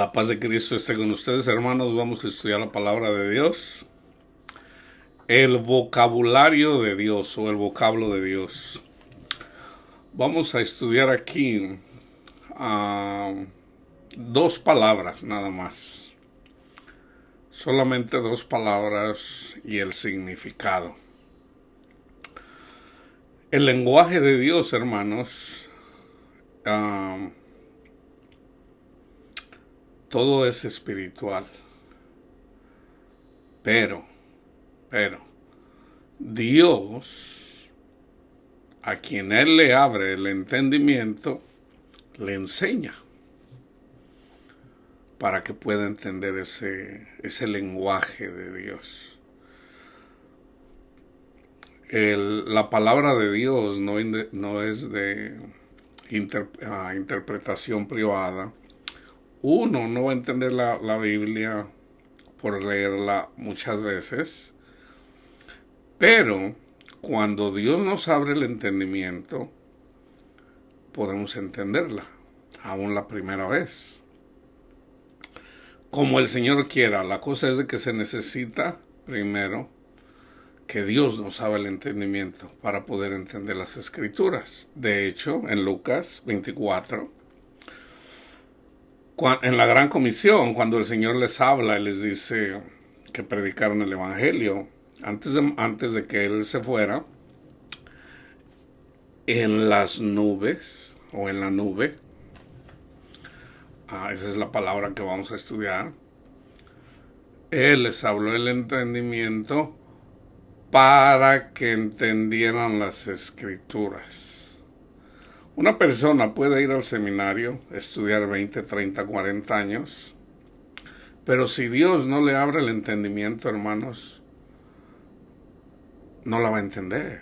La paz de Cristo esté con ustedes, hermanos. Vamos a estudiar la palabra de Dios. El vocabulario de Dios o el vocablo de Dios. Vamos a estudiar aquí dos palabras nada más. Solamente dos palabras y el significado. El lenguaje de Dios, hermanos, todo es espiritual. Pero, Dios, a quien Él le abre el entendimiento, le enseña para que pueda entender ese lenguaje de Dios. La palabra de Dios no es de interpretación privada. Uno no va a entender la Biblia por leerla muchas veces, pero cuando Dios nos abre el entendimiento, podemos entenderla, aún la primera vez. Como el Señor quiera, la cosa es de que se necesita primero que Dios nos abra el entendimiento para poder entender las Escrituras. De hecho, en Lucas 24, en la Gran Comisión, cuando el Señor les habla y les dice que predicaron el Evangelio, antes de que Él se fuera, en las nubes o en la nube, esa es la palabra que vamos a estudiar, Él les habló el entendimiento para que entendieran las Escrituras. Una persona puede ir al seminario, estudiar 20, 30, 40 años, pero si Dios no le abre el entendimiento, hermanos, no la va a entender.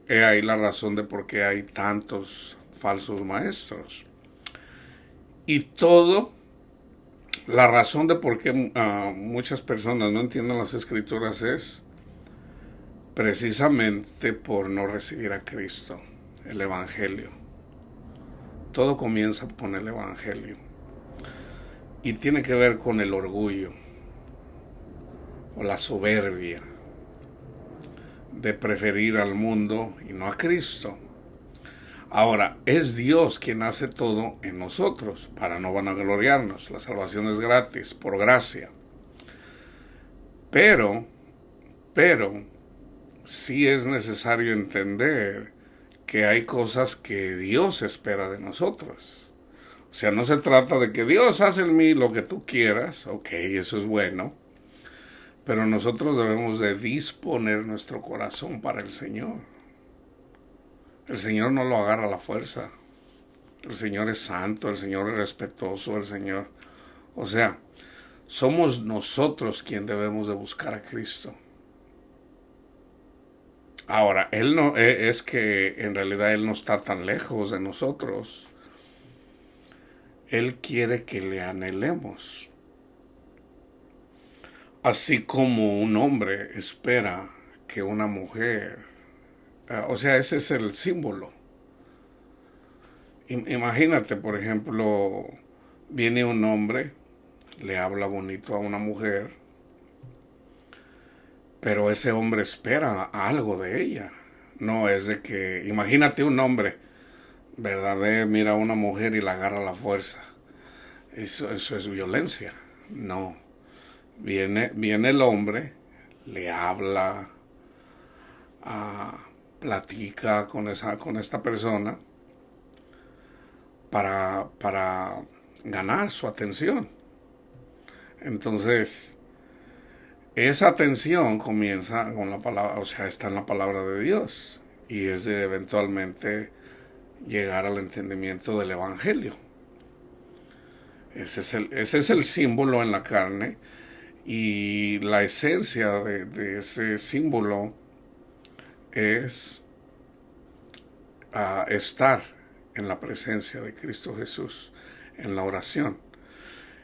He ahí la razón de por qué hay tantos falsos maestros. Y la razón de por qué muchas personas no entienden las Escrituras es precisamente por no recibir a Cristo, el Evangelio. Todo comienza con el Evangelio y tiene que ver con el orgullo o la soberbia de preferir al mundo y no a Cristo. Ahora, es Dios quien hace todo en nosotros para no vanagloriarnos. La salvación es gratis, por gracia. Pero sí es necesario entender que hay cosas que Dios espera de nosotros. O sea, no se trata de que Dios hace en mí lo que tú quieras, ok, eso es bueno, pero nosotros debemos de disponer nuestro corazón para el Señor. El Señor no lo agarra a la fuerza. El Señor es santo, el Señor es respetuoso, o sea, somos nosotros quien debemos de buscar a Cristo. Ahora, Él no es que en realidad Él no está tan lejos de nosotros. Él quiere que le anhelemos. Así como un hombre espera que una mujer, o sea, ese es el símbolo. Imagínate, por ejemplo, viene un hombre, le habla bonito a una mujer, pero ese hombre espera algo de ella. No es de que, imagínate un hombre, ¿verdad? Mira a una mujer y la agarra a la fuerza. Eso es violencia. No. Viene el hombre, le habla, platica con esta persona para ganar su atención. Entonces, esa atención comienza con la palabra, o sea, está en la palabra de Dios y es de eventualmente llegar al entendimiento del Evangelio. Ese es el símbolo en la carne y la esencia de ese símbolo es estar en la presencia de Cristo Jesús, en la oración.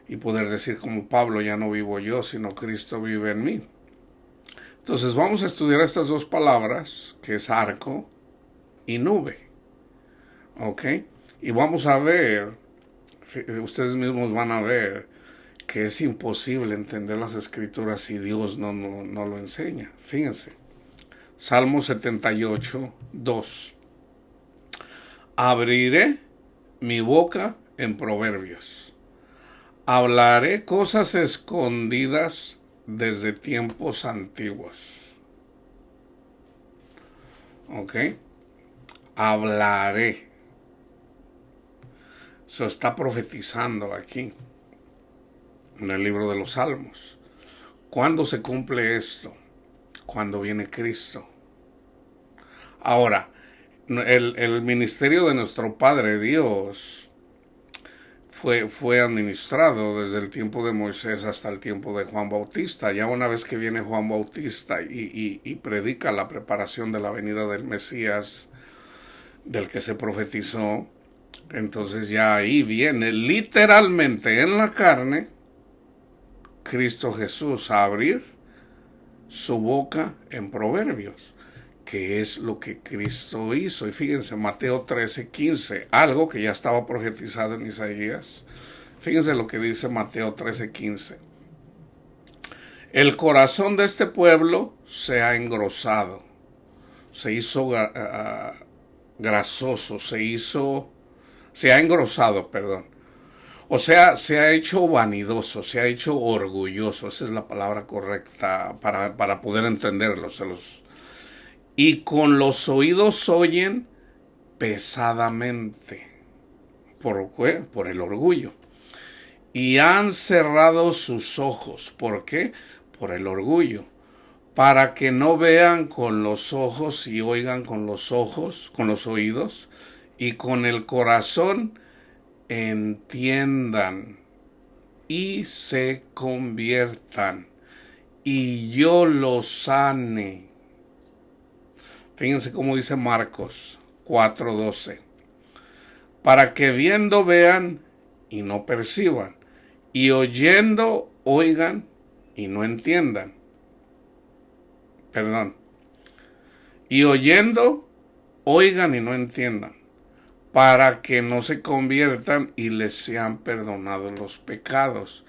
Y poder decir como Pablo, ya no vivo yo, sino Cristo vive en mí. Entonces vamos a estudiar estas dos palabras, que es arco y nube. ¿Ok? Y vamos a ver Ustedes mismos van a ver que es imposible entender las escrituras si Dios no lo enseña. Fíjense, Salmo 78, 2. Abriré mi boca en proverbios. Hablaré cosas escondidas desde tiempos antiguos. ¿Ok? Hablaré. Eso está profetizando aquí en el libro de los Salmos. ¿Cuándo se cumple esto? Cuando viene Cristo. Ahora, el ministerio de nuestro Padre Dios fue administrado desde el tiempo de Moisés hasta el tiempo de Juan Bautista. Ya una vez que viene Juan Bautista y predica la preparación de la venida del Mesías, del que se profetizó, entonces ya ahí viene literalmente en la carne Cristo Jesús a abrir su boca en proverbios, que es lo que Cristo hizo. Y fíjense, Mateo 13, 15, algo que ya estaba profetizado en Isaías. Fíjense lo que dice Mateo 13, 15. El corazón de este pueblo se ha engrosado, se hizo grasoso, se ha engrosado, perdón. O sea, se ha hecho vanidoso, se ha hecho orgulloso. Esa es la palabra correcta para poder entenderlo. Y con los oídos oyen pesadamente. ¿Por qué? Por el orgullo. Y han cerrado sus ojos. ¿Por qué? Por el orgullo. Para que no vean con los ojos y oigan con los ojos, con los oídos, y con el corazón entiendan y se conviertan y yo los sane. Fíjense cómo dice Marcos 4:12. Para que viendo vean y no perciban, y oyendo oigan y no entiendan. Perdón. Y oyendo oigan y no entiendan, para que no se conviertan y les sean perdonados los pecados.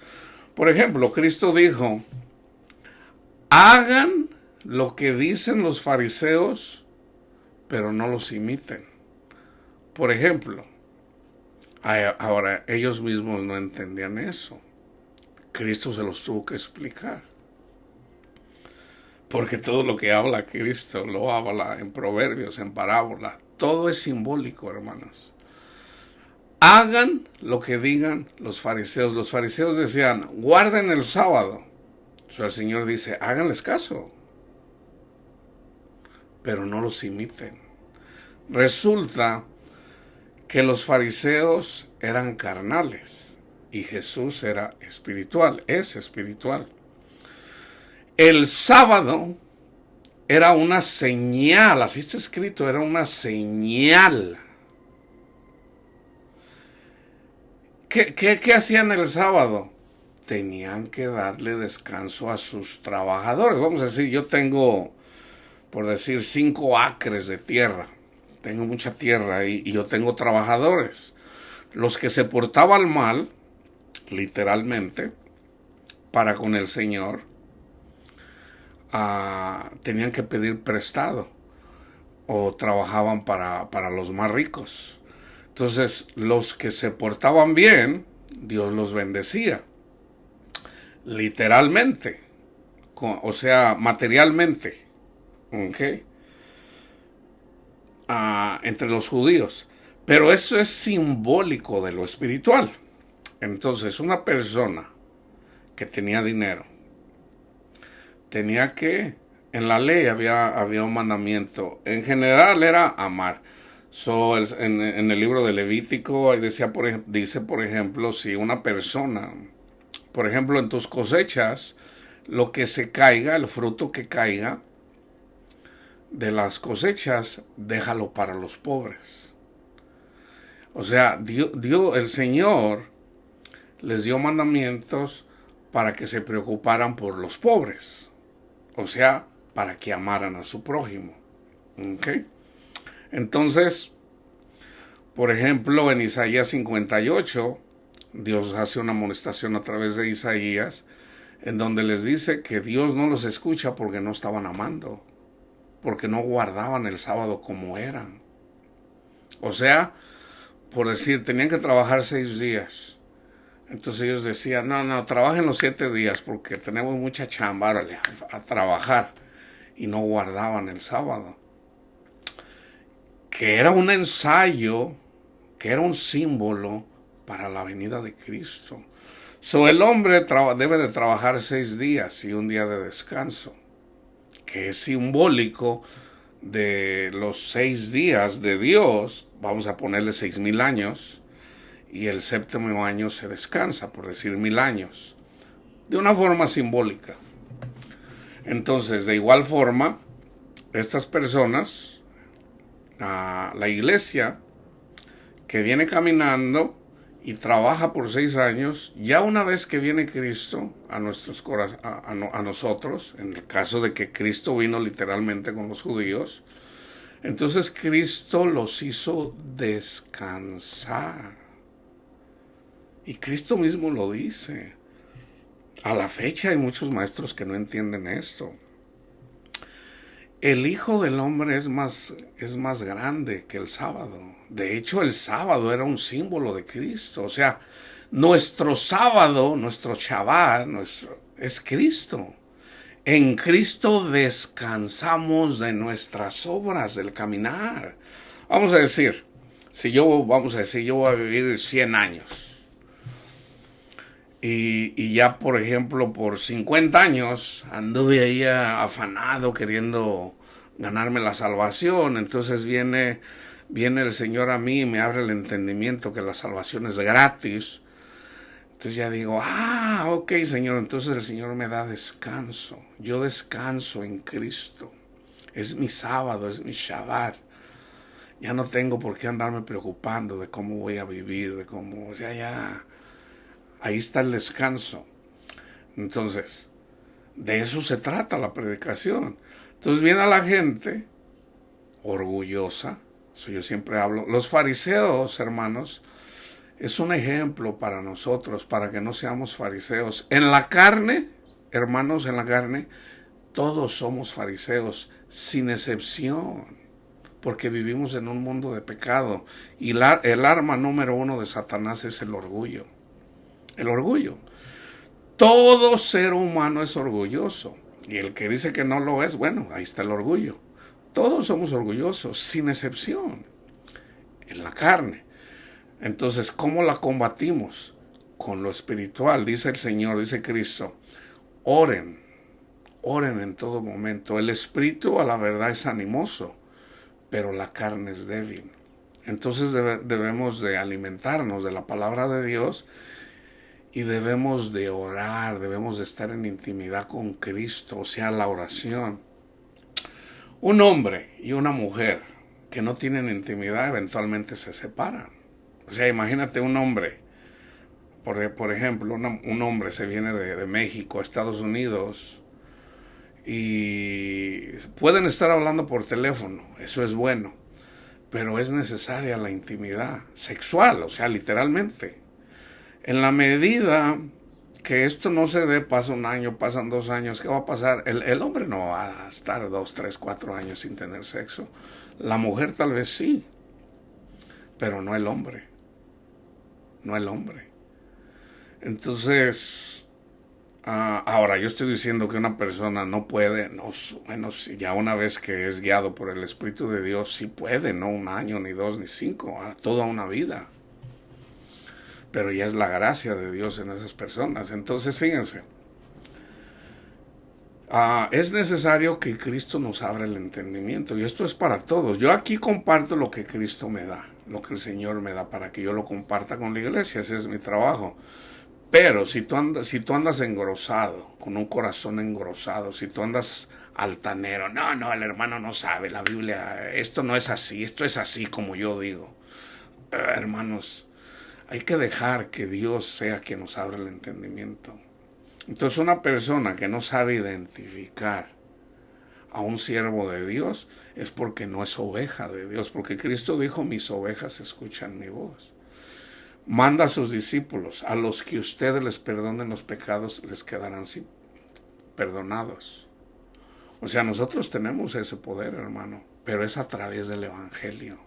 Por ejemplo, Cristo dijo, hagan lo que dicen los fariseos, pero no los imiten. Por ejemplo, ahora ellos mismos no entendían eso. Cristo se los tuvo que explicar. Porque todo lo que habla Cristo lo habla en proverbios, en parábolas. Todo es simbólico, hermanos. Hagan lo que digan los fariseos. Los fariseos decían, guarden el sábado. O sea, el Señor dice, háganles caso, pero no los imiten. Resulta que los fariseos eran carnales y Jesús era espiritual, es espiritual. El sábado era una señal, así está escrito, era una señal. ¿Qué hacían el sábado? Tenían que darle descanso a sus trabajadores. Vamos a decir, yo tengo, por decir, 5 acres de tierra. Tengo mucha tierra y yo tengo trabajadores. Los que se portaban mal, literalmente, para con el Señor, tenían que pedir prestado o trabajaban para los más ricos. Entonces, los que se portaban bien, Dios los bendecía. Literalmente. O sea, materialmente. ¿Ok? Entre los judíos. Pero eso es simbólico de lo espiritual. Entonces, una persona que tenía dinero tenía que, en la ley había un mandamiento, en general era amar. En el libro de Levítico dice, por ejemplo, si una persona, por ejemplo, en tus cosechas, lo que se caiga, el fruto que caiga de las cosechas, déjalo para los pobres. O sea, el Señor les dio mandamientos para que se preocuparan por los pobres. O sea, para que amaran a su prójimo. ¿Ok? Entonces, por ejemplo, en Isaías 58, Dios hace una amonestación a través de Isaías, en donde les dice que Dios no los escucha porque no estaban amando, porque no guardaban el sábado como eran. O sea, por decir, tenían que trabajar 6 días. Entonces ellos decían, no, trabajen los 7 días porque tenemos mucha chamba, órale, a trabajar. Y no guardaban el sábado. Que era un ensayo, que era un símbolo para la venida de Cristo. El hombre debe de trabajar 6 días y un día de descanso, que es simbólico de los 6 días de Dios. Vamos a ponerle 6,000 años, y el séptimo año se descansa, por decir 1,000 años, de una forma simbólica. Entonces, de igual forma, estas personas, la iglesia que viene caminando y trabaja por 6 años, ya una vez que viene Cristo a nosotros, en el caso de que Cristo vino literalmente con los judíos, entonces Cristo los hizo descansar. Y Cristo mismo lo dice. A la fecha hay muchos maestros que no entienden esto. El Hijo del Hombre es más grande que el sábado. De hecho, el sábado era un símbolo de Cristo. O sea, nuestro sábado, nuestro Shabbat, es Cristo. En Cristo descansamos de nuestras obras, del caminar. Vamos a decir, yo voy a vivir 100 años. Y ya, por ejemplo, por 50 años anduve ahí afanado queriendo ganarme la salvación. Entonces viene el Señor a mí y me abre el entendimiento que la salvación es gratis. Entonces ya digo, ok, Señor. Entonces el Señor me da descanso. Yo descanso en Cristo. Es mi sábado, es mi Shabbat. Ya no tengo por qué andarme preocupando de cómo voy a vivir, de cómo, o sea, ya... Ahí está el descanso. Entonces, de eso se trata la predicación. Entonces viene a la gente orgullosa. Eso yo siempre hablo. Los fariseos, hermanos, es un ejemplo para nosotros, para que no seamos fariseos. En la carne, hermanos, en la carne, todos somos fariseos, sin excepción, porque vivimos en un mundo de pecado. Y el arma número 1 de Satanás es el orgullo. El orgullo. Todo ser humano es orgulloso. Y el que dice que no lo es, bueno, ahí está el orgullo. Todos somos orgullosos, sin excepción, en la carne. Entonces, ¿cómo la combatimos? Con lo espiritual, dice el Señor, dice Cristo. Oren en todo momento. El espíritu a la verdad es animoso, pero la carne es débil. Entonces debemos de alimentarnos de la palabra de Dios. Y debemos de orar, debemos de estar en intimidad con Cristo, o sea, la oración. Un hombre y una mujer que no tienen intimidad eventualmente se separan. O sea, imagínate un hombre, por ejemplo, un hombre se viene de México a Estados Unidos y pueden estar hablando por teléfono, eso es bueno, pero es necesaria la intimidad sexual, o sea, literalmente. En la medida que esto no se dé, pasa un año, pasan 2 años, ¿qué va a pasar? El hombre no va a estar 2, 3, 4 años sin tener sexo. La mujer tal vez sí, pero no el hombre. No el hombre. Entonces, ahora yo estoy diciendo que una persona no puede, bueno, ya una vez que es guiado por el Espíritu de Dios, sí puede, no 1 año, ni 2, ni 5, toda una vida. Pero ya es la gracia de Dios en esas personas. Entonces, fíjense, es necesario que Cristo nos abra el entendimiento, y esto es para todos. Yo aquí comparto lo que Cristo me da, lo que el Señor me da, para que yo lo comparta con la iglesia. Ese es mi trabajo. Pero si tú andas engrosado, con un corazón engrosado, si tú andas altanero, no, el hermano no sabe la Biblia, esto no es así, esto es así como yo digo. Hermanos, hay que dejar que Dios sea quien nos abra el entendimiento. Entonces, una persona que no sabe identificar a un siervo de Dios es porque no es oveja de Dios, porque Cristo dijo, mis ovejas escuchan mi voz. manda a sus discípulos, a los que ustedes les perdonen los pecados, les quedarán perdonados. O sea, nosotros tenemos ese poder, hermano, pero es a través del Evangelio.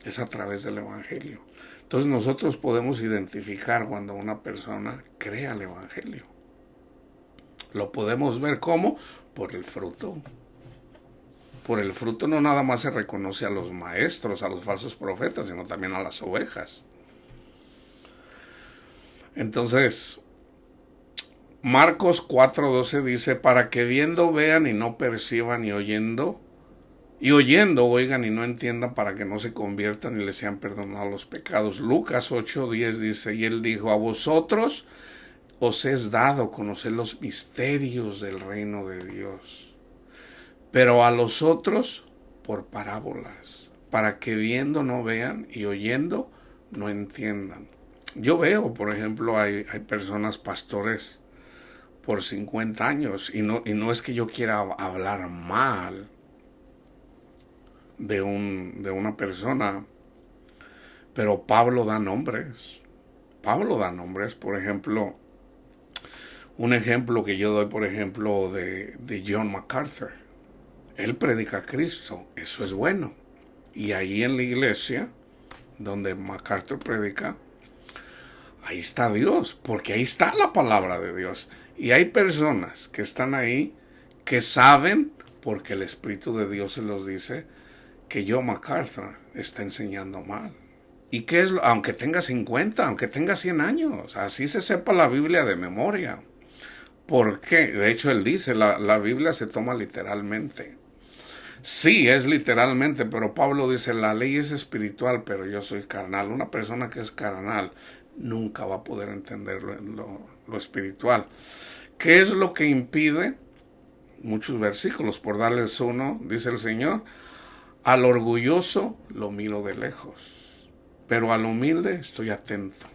Es a través del Evangelio. Entonces nosotros podemos identificar cuando una persona crea el Evangelio. Lo podemos ver ¿cómo? Por el fruto. Por el fruto no nada más se reconoce a los maestros, a los falsos profetas, sino también a las ovejas. Entonces, Marcos 4:12 dice, para que viendo vean y no perciban y oyendo oigan y no entiendan, para que no se conviertan y les sean perdonados los pecados. Lucas 8:10 dice, y él dijo, a vosotros os es dado conocer los misterios del reino de Dios, pero a los otros por parábolas, para que viendo no vean y oyendo no entiendan. Yo veo, por ejemplo, hay personas, pastores, por 50 años, y no es que yo quiera hablar mal de una persona, pero Pablo da nombres. Pablo da nombres, por ejemplo, un ejemplo que yo doy, por ejemplo, de John MacArthur. Él predica a Cristo, eso es bueno. Y ahí en la iglesia, donde MacArthur predica, ahí está Dios, porque ahí está la palabra de Dios. Y hay personas que están ahí que saben, porque el Espíritu de Dios se los dice, que John MacArthur está enseñando mal. ¿Y qué es? Aunque tenga 50, aunque tenga 100 años, así se sepa la Biblia de memoria. ¿Por qué? De hecho, él dice, la Biblia se toma literalmente. Sí, es literalmente, pero Pablo dice, la ley es espiritual, pero yo soy carnal. Una persona que es carnal nunca va a poder entender lo espiritual. ¿Qué es lo que impide? Muchos versículos, por darles uno, dice el Señor, al orgulloso lo miro de lejos, pero al humilde estoy atento.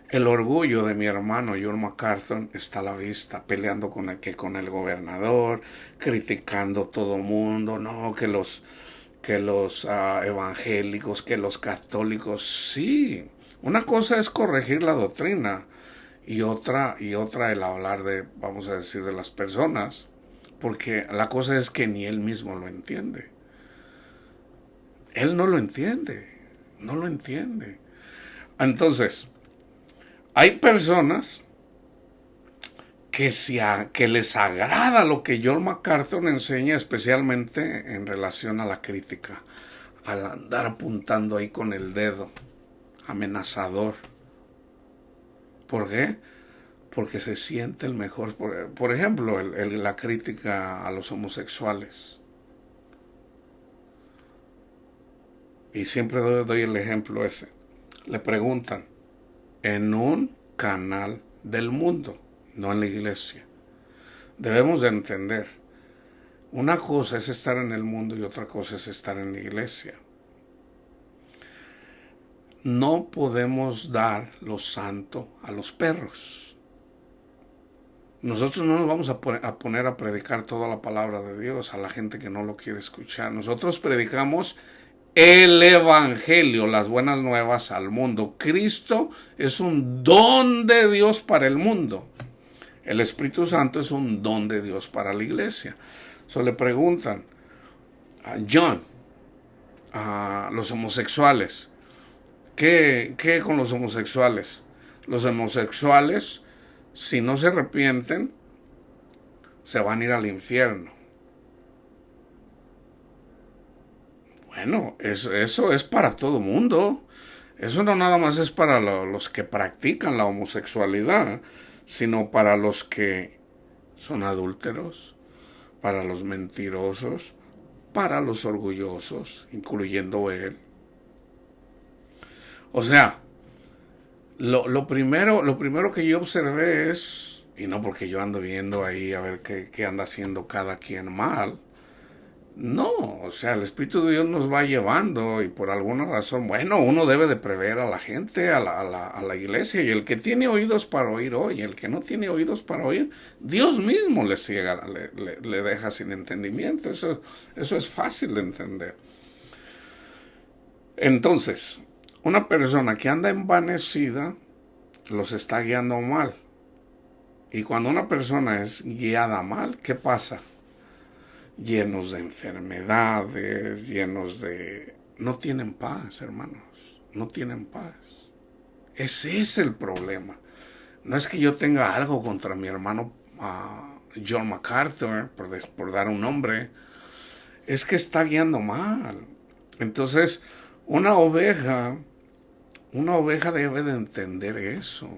El orgullo de mi hermano John MacArthur está a la vista, peleando con el gobernador, criticando todo mundo, no, que los evangélicos, que los católicos, sí. Una cosa es corregir la doctrina y otra el hablar de, vamos a decir, de las personas, porque la cosa es que ni él mismo lo entiende. Él no lo entiende, no lo entiende. Entonces, hay personas que les agrada lo que John MacArthur enseña, especialmente en relación a la crítica, al andar apuntando ahí con el dedo, amenazador. ¿Por qué? Porque se siente el mejor. Por ejemplo, la crítica a los homosexuales. Y siempre doy el ejemplo ese. Le preguntan, en un canal del mundo, no en la iglesia. Debemos de entender, una cosa es estar en el mundo y otra cosa es estar en la iglesia. No podemos dar lo santo a los perros. Nosotros no nos vamos a poner a predicar toda la palabra de Dios a la gente que no lo quiere escuchar. Nosotros predicamos el Evangelio, las buenas nuevas al mundo. Cristo es un don de Dios para el mundo. El Espíritu Santo es un don de Dios para la iglesia. Le preguntan a John, a los homosexuales, ¿qué con los homosexuales? Los homosexuales, si no se arrepienten, se van a ir al infierno. Bueno, eso es para todo mundo. Eso no nada más es para los que practican la homosexualidad, sino para los que son adúlteros, para los mentirosos, para los orgullosos, incluyendo él. O sea, lo primero que yo observé es, y no porque yo ando viendo ahí a ver qué anda haciendo cada quien mal, no, o sea, el Espíritu de Dios nos va llevando y por alguna razón, bueno, uno debe de prever a la gente, a la iglesia, y el que tiene oídos para oír, oye, el que no tiene oídos para oír, Dios mismo le ciega, le deja sin entendimiento, eso es fácil de entender. Entonces, una persona que anda envanecida los está guiando mal. Y cuando una persona es guiada mal, ¿qué pasa? Llenos de enfermedades, llenos de... No tienen paz, hermanos. No tienen paz. Ese es el problema. No es que yo tenga algo contra mi hermano John MacArthur, por dar un nombre. Es que está guiando mal. Entonces, una oveja, una oveja debe de entender eso.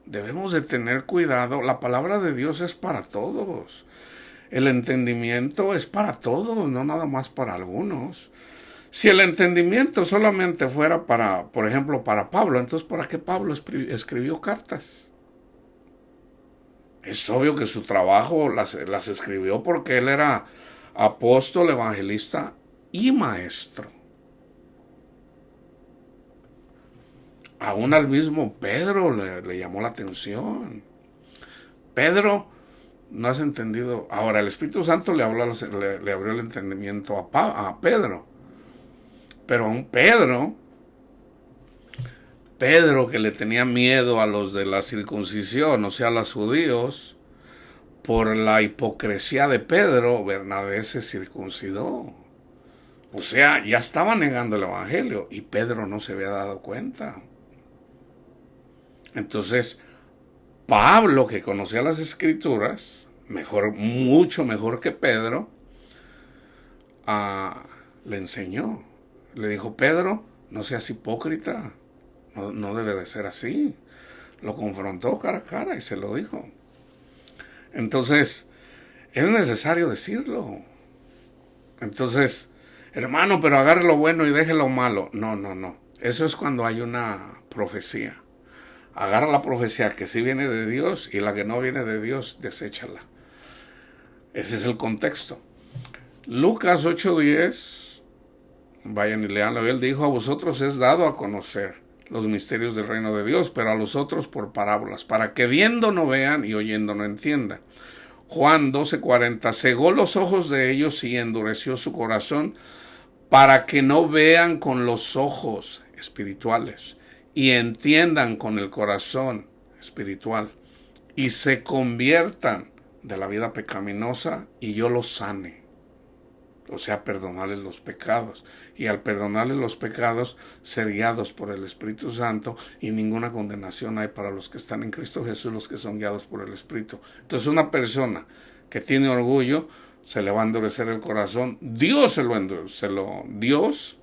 Debemos de tener cuidado. La palabra de Dios es para todos. El entendimiento es para todos, no nada más para algunos. Si el entendimiento solamente fuera para, por ejemplo, para Pablo, entonces ¿para qué Pablo escribió cartas? Es obvio que su trabajo las escribió porque él era apóstol, evangelista y maestro. Aún al mismo Pedro le llamó la atención. Pedro, no has entendido. Ahora, el Espíritu Santo le abrió el entendimiento a Pedro. Pero a un Pedro que le tenía miedo a los de la circuncisión, o sea, a los judíos, por la hipocresía de Pedro, Bernabé se circuncidó. O sea, ya estaba negando el evangelio y Pedro no se había dado cuenta. Entonces, Pablo, que conocía las escrituras, mejor, mucho mejor que Pedro, le enseñó. Le dijo, Pedro, no seas hipócrita, no debe de ser así. Lo confrontó cara a cara y se lo dijo. Entonces, es necesario decirlo. Entonces, hermano, pero agarre lo bueno y deje lo malo. No, no, no. Eso es cuando hay una profecía. Agarra la profecía que sí viene de Dios y la que no viene de Dios, deséchala. Ese es el contexto. Lucas 8:10, vayan y leanlo. Él dijo, a vosotros es dado a conocer los misterios del reino de Dios, pero a los otros por parábolas, para que viendo no vean y oyendo no entiendan. Juan 12:40, cegó los ojos de ellos y endureció su corazón para que no vean con los ojos espirituales y entiendan con el corazón espiritual y se conviertan de la vida pecaminosa y yo los sane. O sea, perdonarles los pecados. Y al perdonarles los pecados, ser guiados por el Espíritu Santo, y ninguna condenación hay para los que están en Cristo Jesús, los que son guiados por el Espíritu. Entonces, una persona que tiene orgullo, se le va a endurecer el corazón. Dios Dios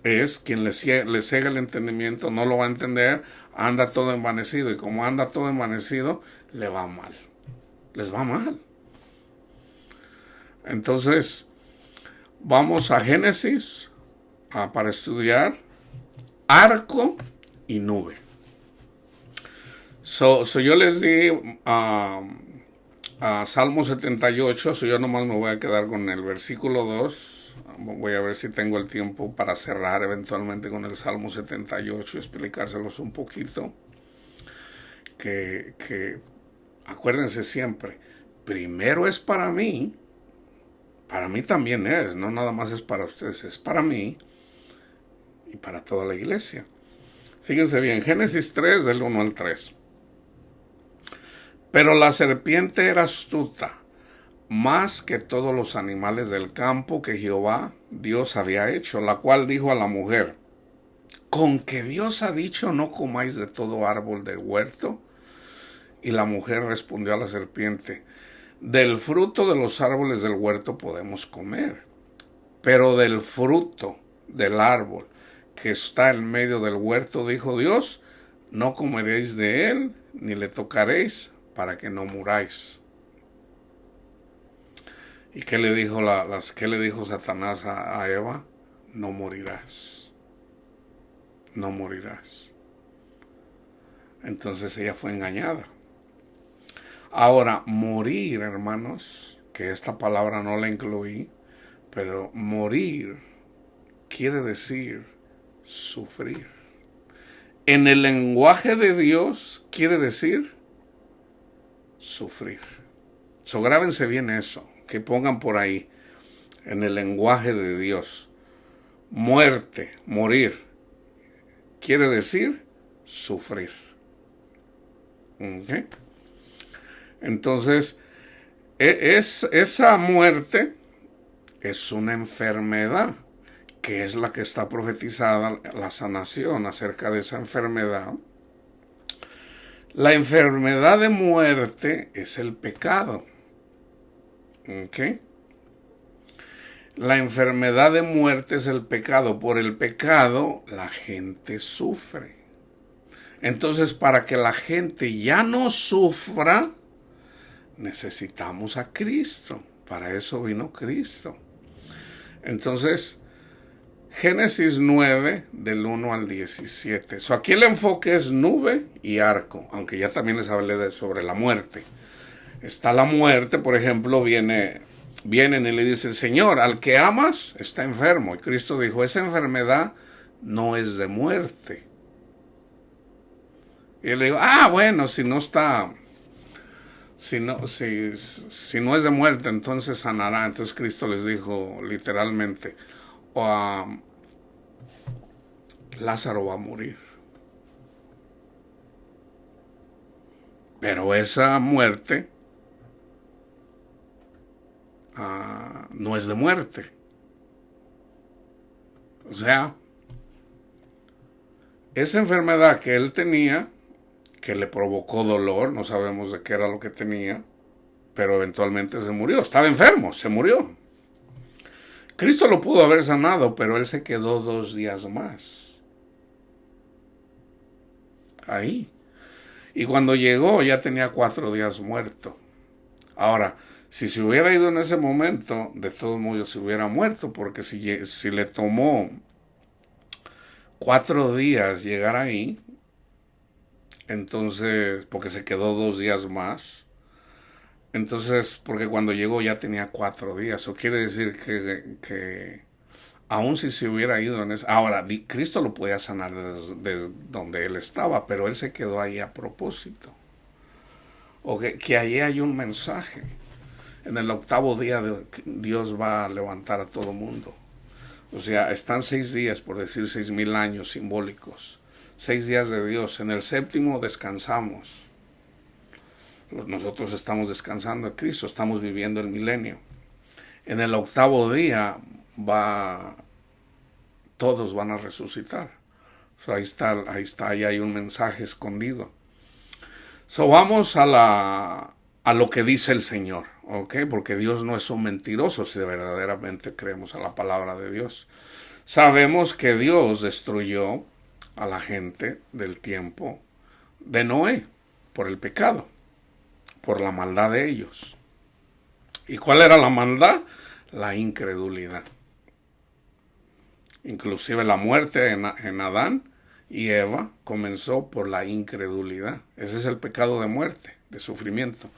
es quien le cega el entendimiento, no lo va a entender, anda todo envanecido. Y como anda todo envanecido, le va mal. Les va mal. Entonces, vamos a Génesis para estudiar arco y nube. Yo les di Salmo 78, yo nomás me voy a quedar con el versículo 2. Voy a ver si tengo el tiempo para cerrar eventualmente con el Salmo 78 y explicárselos un poquito. Que acuérdense siempre, primero es para mí también es, no nada más es para ustedes, es para mí y para toda la iglesia. Fíjense bien, Génesis 3 del 1 al 3. Pero la serpiente era astuta, más que todos los animales del campo que Jehová Dios había hecho, la cual dijo a la mujer, ¿con que Dios ha dicho no comáis de todo árbol del huerto? Y la mujer respondió a la serpiente, del fruto de los árboles del huerto podemos comer, pero del fruto del árbol que está en medio del huerto, dijo Dios, no comeréis de él, ni le tocaréis, para que no muráis. ¿Y qué le dijo, qué le dijo Satanás a Eva? No morirás. No morirás. Entonces ella fue engañada. Ahora, morir, hermanos, que esta palabra no la incluí, pero morir quiere decir sufrir. En el lenguaje de Dios quiere decir sufrir. Grábense bien eso, que pongan por ahí, en el lenguaje de Dios. Muerte, morir, quiere decir sufrir. ¿Okay? Entonces, esa muerte es una enfermedad, que es la que está profetizada, la sanación acerca de esa enfermedad. La enfermedad de muerte es el pecado. ¿Okay? La enfermedad de muerte es el pecado. Por el pecado la gente sufre. Entonces, para que la gente ya no sufra, necesitamos a Cristo. Para eso vino Cristo. Entonces, Génesis 9, del 1 al 17. Aquí el enfoque es nube y arco, aunque ya también les hablé sobre la muerte. Está la muerte, por ejemplo, vienen y le dicen, Señor, al que amas está enfermo. Y Cristo dijo, esa enfermedad no es de muerte. Y él le digo, bueno, si no está, si no es de muerte, entonces sanará. Entonces Cristo les dijo literalmente, Lázaro va a morir. Pero esa muerte no es de muerte. O sea, esa enfermedad que él tenía, que le provocó dolor, no sabemos de qué era lo que tenía, pero eventualmente se murió. Estaba enfermo, se murió. Cristo lo pudo haber sanado, pero él se quedó 2 días más ahí. Y cuando llegó ya tenía 4 días muerto. Ahora, si se hubiera ido en ese momento, de todos modos se hubiera muerto, porque si le tomó 4 días llegar ahí, entonces, porque se quedó 2 días más, entonces, porque cuando llegó ya tenía 4 días, eso quiere decir que aun si se hubiera ido en ese... Ahora, Cristo lo podía sanar desde donde él estaba, pero él se quedó ahí a propósito. O que allí hay un mensaje. En el 8º día Dios va a levantar a todo mundo. O sea, están 6 días, por decir 6,000 años simbólicos. 6 días de Dios. En el 7º descansamos. Nosotros estamos descansando en Cristo, estamos viviendo el milenio. En el 8º día todos van a resucitar. Ahí está, ahí hay un mensaje escondido. Vamos a lo que dice el Señor, ¿ok? Porque Dios no es un mentiroso si verdaderamente creemos a la palabra de Dios. Sabemos que Dios destruyó a la gente del tiempo de Noé por el pecado, por la maldad de ellos. ¿Y cuál era la maldad? La incredulidad. Inclusive la muerte en Adán y Eva comenzó por la incredulidad. Ese es el pecado de muerte, de sufrimiento.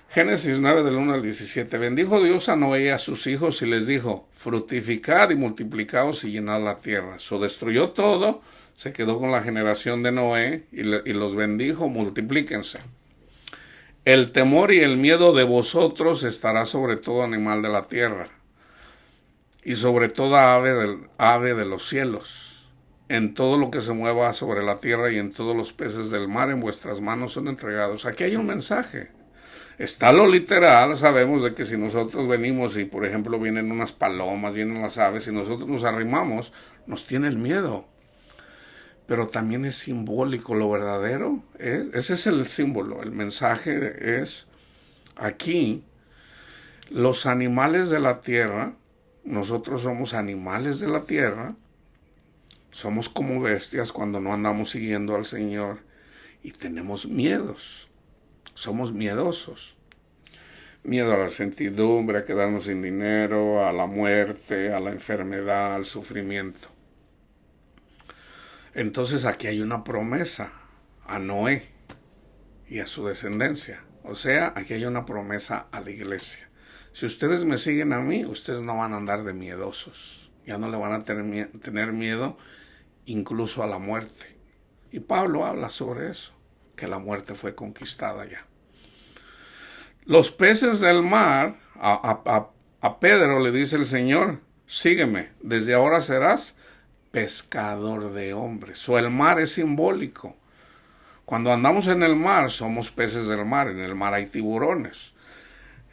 Génesis 9 del 1 al 17. Bendijo Dios a Noé y a sus hijos y les dijo, fructificad y multiplicaos y llenad la tierra. Destruyó todo, se quedó con la generación de Noé y los bendijo, multiplíquense. El temor y el miedo de vosotros estará sobre todo animal de la tierra y sobre toda ave de los cielos. En todo lo que se mueva sobre la tierra y en todos los peces del mar en vuestras manos son entregados. Aquí hay un mensaje. Está lo literal, sabemos de que si nosotros venimos y por ejemplo vienen unas palomas, vienen las aves y nosotros nos arrimamos, nos tiene el miedo. Pero también es simbólico, lo verdadero. Ese es el símbolo, el mensaje es aquí, los animales de la tierra, nosotros somos animales de la tierra, somos como bestias cuando no andamos siguiendo al Señor y tenemos miedos. Somos miedosos. Miedo a la incertidumbre, a quedarnos sin dinero, a la muerte, a la enfermedad, al sufrimiento. Entonces aquí hay una promesa a Noé y a su descendencia. O sea, aquí hay una promesa a la iglesia. Si ustedes me siguen a mí, ustedes no van a andar de miedosos. Ya no le van a tener miedo incluso a la muerte. Y Pablo habla sobre eso, que la muerte fue conquistada ya. Los peces del mar, a Pedro le dice el Señor, sígueme, desde ahora serás pescador de hombres. O el mar es simbólico. Cuando andamos en el mar somos peces del mar, en el mar hay tiburones.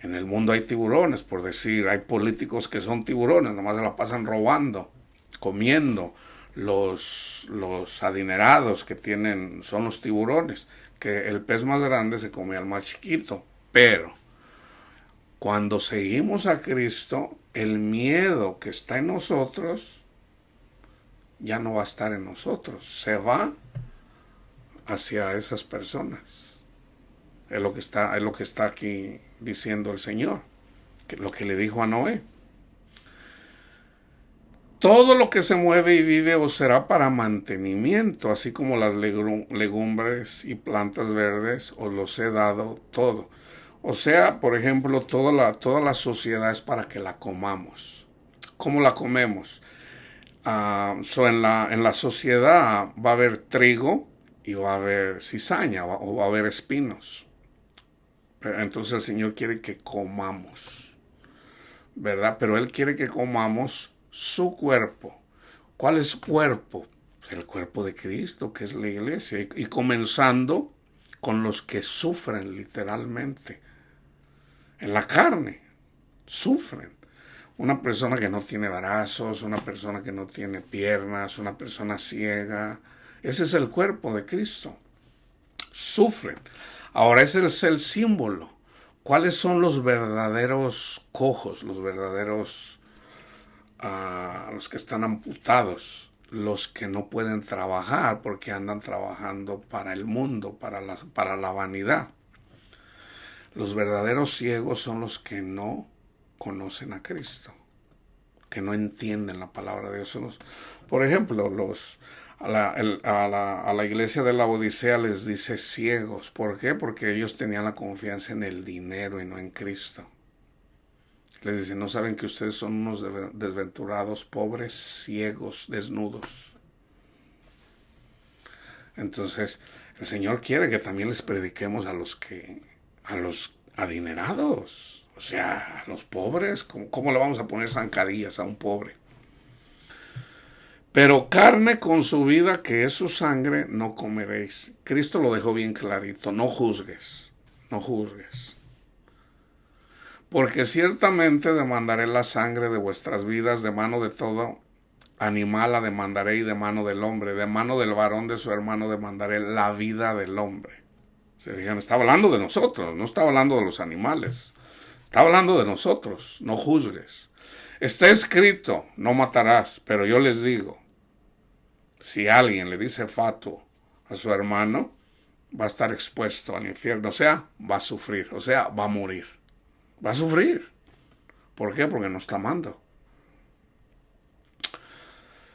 En el mundo hay tiburones, por decir, hay políticos que son tiburones, nomás se la pasan robando, comiendo. Los adinerados que tienen son los tiburones, que el pez más grande se come al más chiquito. Pero cuando seguimos a Cristo, el miedo que está en nosotros ya no va a estar en nosotros, se va hacia esas personas. Es lo que está aquí diciendo el Señor, que lo que le dijo a Noé. Todo lo que se mueve y vive os será para mantenimiento, así como las legumbres y plantas verdes os los he dado todo. O sea, por ejemplo, toda la sociedad es para que la comamos. ¿Cómo la comemos? En la sociedad va a haber trigo y va a haber cizaña o va a haber espinos. Pero entonces el Señor quiere que comamos, ¿verdad? Pero Él quiere que comamos su cuerpo. ¿Cuál es su cuerpo? El cuerpo de Cristo, que es la iglesia. Y comenzando con los que sufren literalmente. En la carne, sufren. Una persona que no tiene brazos, una persona que no tiene piernas, una persona ciega. Ese es el cuerpo de Cristo. Sufren. Ahora ese es el símbolo. ¿Cuáles son los verdaderos cojos, los verdaderos, los que están amputados? Los que no pueden trabajar porque andan trabajando para el mundo, para la vanidad. Los verdaderos ciegos son los que no conocen a Cristo, que no entienden la palabra de Dios. Por ejemplo, a la iglesia de la Odisea les dice ciegos. ¿Por qué? Porque ellos tenían la confianza en el dinero y no en Cristo. Les dice, ¿no saben que ustedes son unos desventurados, pobres, ciegos, desnudos? Entonces, el Señor quiere que también les prediquemos a los adinerados, o sea, a los pobres. ¿Cómo le vamos a poner zancadillas a un pobre? Pero carne con su vida, que es su sangre, no comeréis. Cristo lo dejó bien clarito, no juzgues, no juzgues. Porque ciertamente demandaré la sangre de vuestras vidas de mano de todo animal, la demandaré, y de mano del hombre, de mano del varón de su hermano demandaré la vida del hombre. Se fijan, está hablando de nosotros, no está hablando de los animales. Está hablando de nosotros, no juzgues. Está escrito, no matarás, pero yo les digo, si alguien le dice fatuo a su hermano, va a estar expuesto al infierno, o sea, va a sufrir, o sea, va a morir. Va a sufrir. ¿Por qué? Porque no está amando.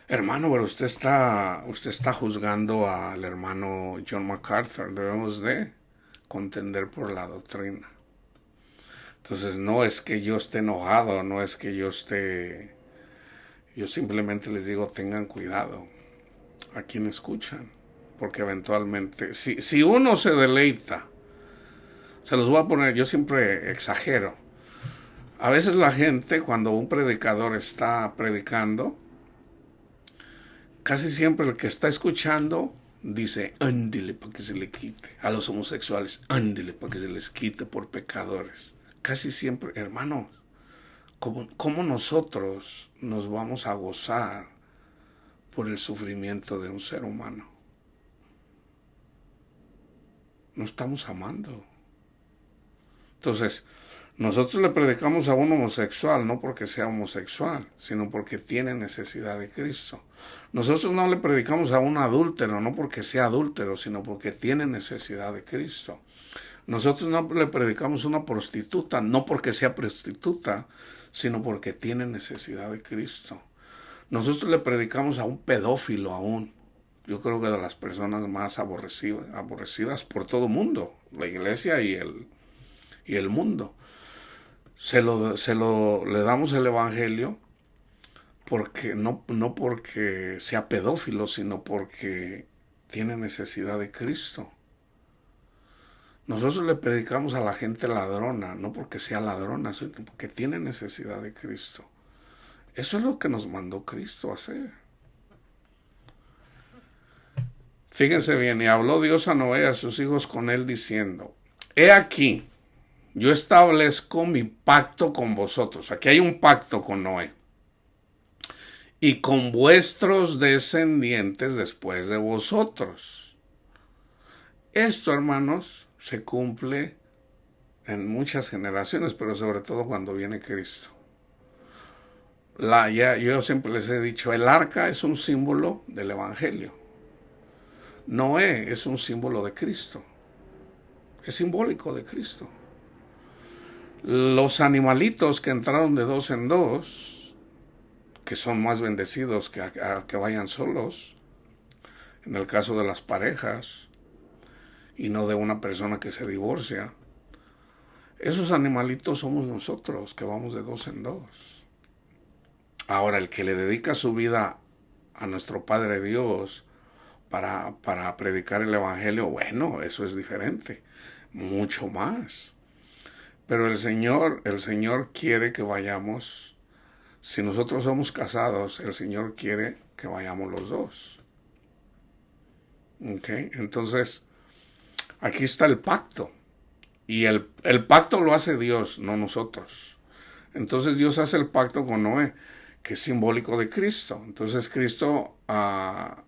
Hermano, pero usted está juzgando al hermano John MacArthur. Debemos de contender por la doctrina. Entonces no es que yo esté enojado, no es que yo simplemente les digo, tengan cuidado a quien escuchan, porque eventualmente, si uno se deleita, se los voy a poner, yo siempre exagero. A veces la gente, cuando un predicador está predicando, casi siempre el que está escuchando dice, ándele para que se le quite. A los homosexuales, ándele para que se les quite por pecadores. Casi siempre, hermanos, ¿cómo nosotros nos vamos a gozar por el sufrimiento de un ser humano? No estamos amando. Entonces, nosotros le predicamos a un homosexual no porque sea homosexual, sino porque tiene necesidad de Cristo. Nosotros no le predicamos a un adúltero no porque sea adúltero, sino porque tiene necesidad de Cristo. Nosotros no le predicamos a una prostituta no porque sea prostituta, sino porque tiene necesidad de Cristo. Nosotros le predicamos a un pedófilo aún. Yo creo que de las personas más aborrecidas por todo el mundo, la iglesia y el mundo. Le damos el evangelio porque no porque sea pedófilo, sino porque tiene necesidad de Cristo. Nosotros le predicamos a la gente ladrona, no porque sea ladrona, sino porque tiene necesidad de Cristo. Eso es lo que nos mandó Cristo a hacer. Fíjense bien, y habló Dios a Noé y a sus hijos con él diciendo, he aquí, yo establezco mi pacto con vosotros. Aquí hay un pacto con Noé. Y con vuestros descendientes después de vosotros. Esto, hermanos, se cumple en muchas generaciones, pero sobre todo cuando viene Cristo. Yo siempre les he dicho, el arca es un símbolo del Evangelio. Noé es un símbolo de Cristo. Es simbólico de Cristo. Los animalitos que entraron de dos en dos, que son más bendecidos a que vayan solos, en el caso de las parejas, y no de una persona que se divorcia, esos animalitos somos nosotros que vamos de dos en dos. Ahora, el que le dedica su vida a nuestro Padre Dios para predicar el Evangelio, bueno, eso es diferente, mucho más. Pero el Señor quiere que vayamos, si nosotros somos casados, el Señor quiere que vayamos los dos. ¿Ok? Entonces, aquí está el pacto. Y el pacto lo hace Dios, no nosotros. Entonces Dios hace el pacto con Noé, que es simbólico de Cristo. Entonces Cristo va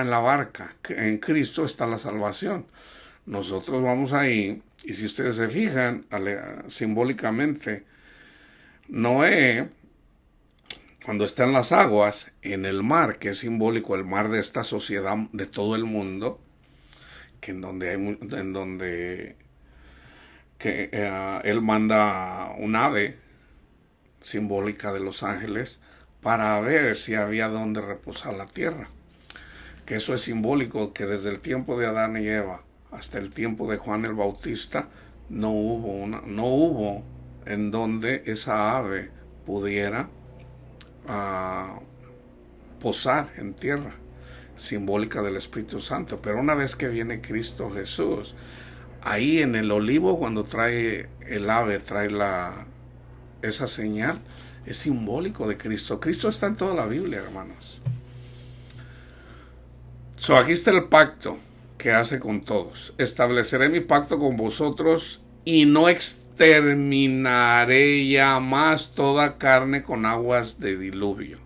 en la barca. En Cristo está la salvación. Nosotros vamos ahí, y si ustedes se fijan, simbólicamente, Noé, cuando está en las aguas, en el mar, que es simbólico, el mar de esta sociedad, de todo el mundo, que él manda un ave simbólica de los ángeles para ver si había donde reposar la tierra. Que eso es simbólico, que desde el tiempo de Adán y Eva hasta el tiempo de Juan el Bautista no hubo en donde esa ave pudiera posar en tierra, simbólica del Espíritu Santo. Pero una vez que viene Cristo Jesús, ahí en el olivo, cuando trae el ave, trae esa señal, es simbólico de Cristo. Cristo está en toda la Biblia, hermanos. Aquí está el pacto que hace con todos. Estableceré mi pacto con vosotros y no exterminaré ya más toda carne con aguas de diluvio,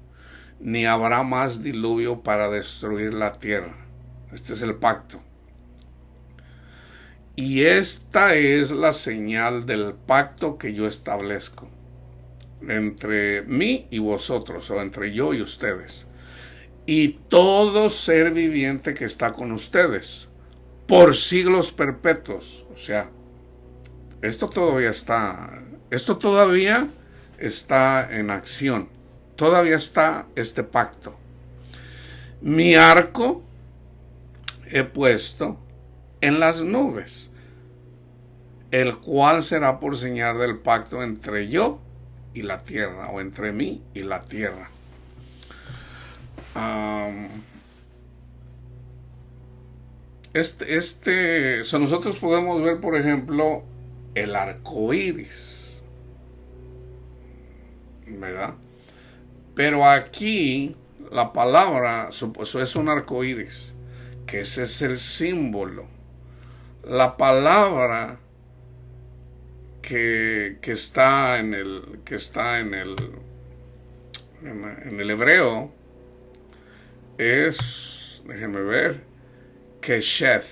ni habrá más diluvio para destruir la tierra. Este es el pacto. Y esta es la señal del pacto que yo establezco entre mí y vosotros, o entre yo y ustedes, y todo ser viviente que está con ustedes, por siglos perpetuos. O sea, esto todavía está en acción. Todavía está este pacto. Mi arco he puesto en las nubes, el cual será por señal del pacto entre yo y la tierra, o entre mí y la tierra. Nosotros podemos ver, por ejemplo, el arco iris, ¿verdad? Pero aquí la palabra, pues, es un arco iris, que ese es el símbolo. La palabra que está en el hebreo es, déjenme ver, keshed.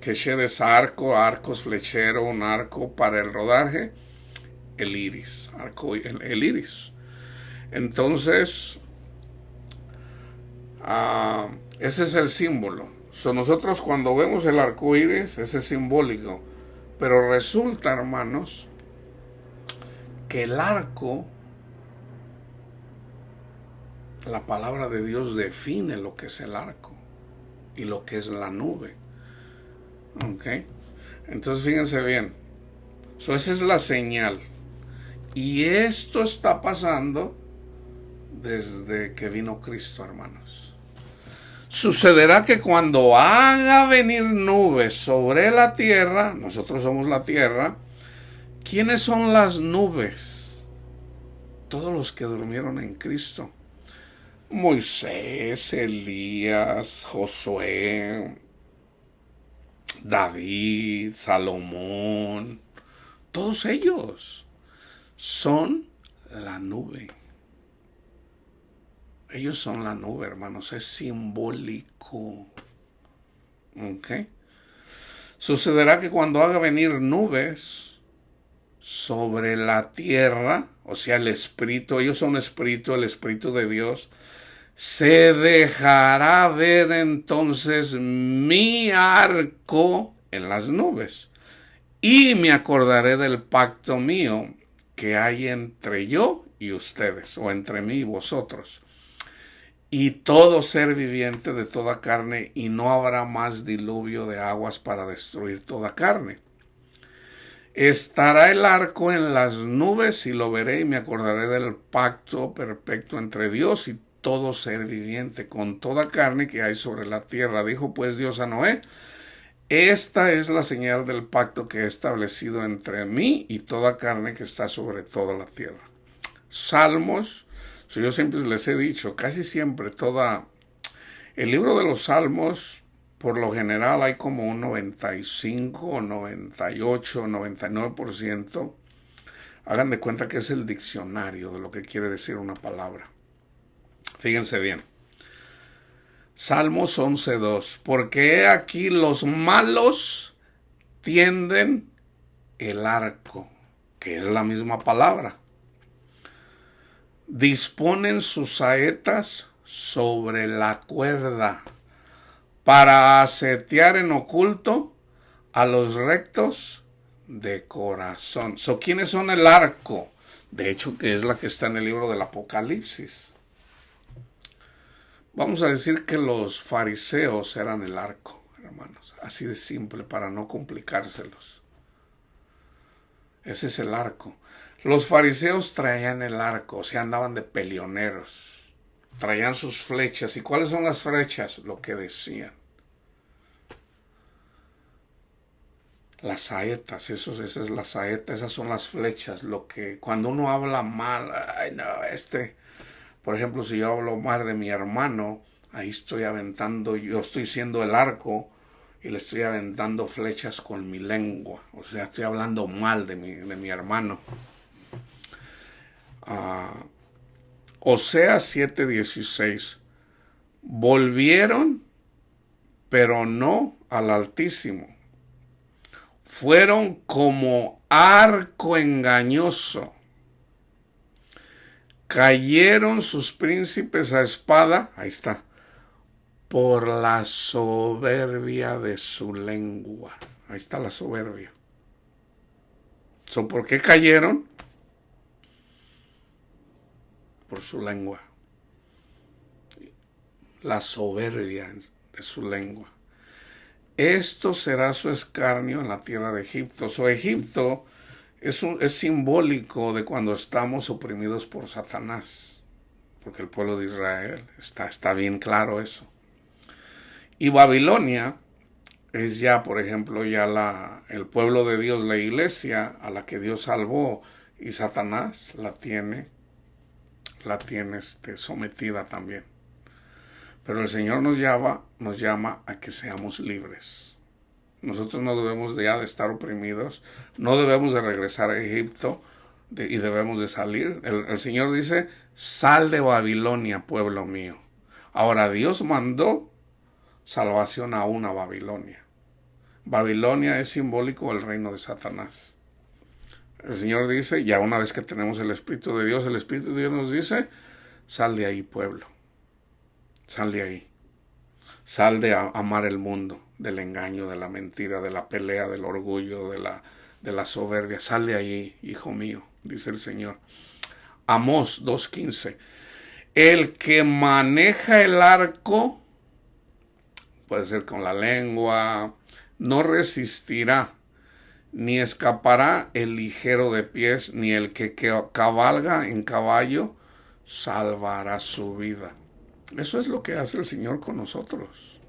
Keshed es arcos, flechero, un arco para el rodaje, el iris, el iris. Entonces, ese es el símbolo. Nosotros cuando vemos el arco iris, ese es simbólico. Pero resulta, hermanos, que el arco, la palabra de Dios define lo que es el arco y lo que es la nube. ¿Ok? Entonces fíjense bien. Esa es la señal. Y esto está pasando desde que vino Cristo, hermanos. Sucederá que cuando haga venir nubes sobre la tierra, nosotros somos la tierra. ¿Quiénes son las nubes? todos los que durmieron en Cristo. Moisés, Elías, Josué, David, Salomón, todos ellos son la nube. Ellos son la nube, hermanos, es simbólico. ¿Ok? Sucederá que cuando haga venir nubes sobre la tierra, o sea, el Espíritu, ellos son Espíritu, el Espíritu de Dios, se dejará ver entonces mi arco en las nubes, y me acordaré del pacto mío que hay entre yo y ustedes, o entre mí y vosotros, y todo ser viviente de toda carne, y no habrá más diluvio de aguas para destruir toda carne. Estará el arco en las nubes, y lo veré, y me acordaré del pacto perfecto entre Dios y todo ser viviente, con toda carne que hay sobre la tierra. Dijo pues Dios a Noé: esta es la señal del pacto que he establecido entre mí y toda carne que está sobre toda la tierra. Salmos, yo siempre les he dicho, casi siempre el libro de los Salmos, por lo general hay como un 95, 98, 99%. Hagan de cuenta que es el diccionario de lo que quiere decir una palabra. Fíjense bien. Salmos 11:2. Porque he aquí los malos tienden el arco, que es la misma palabra. Disponen sus saetas sobre la cuerda para asetear en oculto a los rectos de corazón. ¿Quiénes son el arco? De hecho, que es la que está en el libro del Apocalipsis. Vamos a decir que los fariseos eran el arco, hermanos. Así de simple, para no complicárselos. Ese es el arco. Los fariseos traían el arco, o sea, andaban de peleoneros. Traían sus flechas. ¿Y cuáles son las flechas? Lo que decían. Las saetas, esa es la saeta, esas son las flechas. Lo que cuando uno habla mal, ay no, por ejemplo, si yo hablo mal de mi hermano, ahí estoy aventando, yo estoy siendo el arco y le estoy aventando flechas con mi lengua. O sea, estoy hablando mal de mi hermano. Oseas 7:16. Volvieron, pero no al Altísimo. Fueron como arco engañoso. Cayeron sus príncipes a espada, ahí está, por la soberbia de su lengua. Ahí está la soberbia. ¿Por qué cayeron? Por su lengua. La soberbia de su lengua. Esto será su escarnio en la tierra de Egipto. Egipto es simbólico de cuando estamos oprimidos por Satanás, porque el pueblo de Israel está bien claro eso. Y Babilonia es ya, por ejemplo, ya el pueblo de Dios, la iglesia a la que Dios salvó, y Satanás la tiene sometida también. Pero el Señor nos llama a que seamos libres. Nosotros no debemos ya de estar oprimidos, no debemos de regresar a Egipto y debemos de salir. El Señor dice: sal de Babilonia, pueblo mío. Ahora, Dios mandó salvación aún a Babilonia. Babilonia es simbólico del reino de Satanás. El Señor dice, ya una vez que tenemos el Espíritu de Dios, el Espíritu de Dios nos dice: sal de ahí, pueblo. Sal de ahí. Sal de amar el mundo, del engaño, de la mentira, de la pelea, del orgullo, de la soberbia. Sal de ahí, hijo mío, dice el Señor. Amós 2:15. El que maneja el arco, puede ser con la lengua, no resistirá, ni escapará el ligero de pies, ni el que cabalga en caballo salvará su vida. Eso es lo que hace el Señor con nosotros.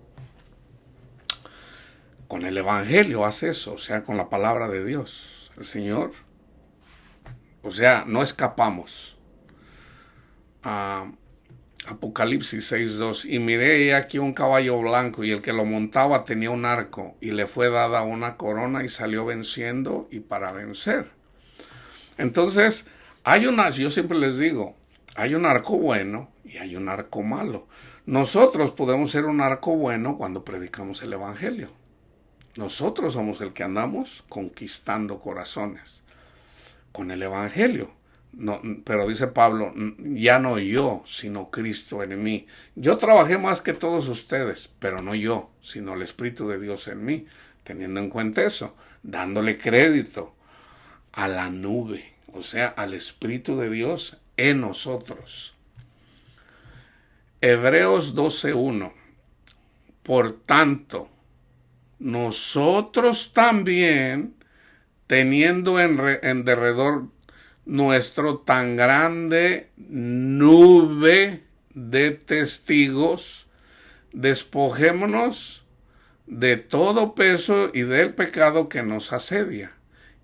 Con el Evangelio hace eso, o sea, con la palabra de Dios. El Señor, o sea, no escapamos. a Apocalipsis 6:2, y miré aquí un caballo blanco, y el que lo montaba tenía un arco, y le fue dada una corona, y salió venciendo y para vencer. Entonces, yo siempre les digo, hay un arco bueno y hay un arco malo. Nosotros podemos ser un arco bueno cuando predicamos el Evangelio. Nosotros somos el que andamos conquistando corazones con el Evangelio. No, pero dice Pablo, ya no yo, sino Cristo en mí. Yo trabajé más que todos ustedes, pero no yo, sino el Espíritu de Dios en mí, teniendo en cuenta eso, dándole crédito a la nube, o sea, al Espíritu de Dios en nosotros. Hebreos 12:1. Por tanto, nosotros también, teniendo en derredor nuestro tan grande nube de testigos, despojémonos de todo peso y del pecado que nos asedia,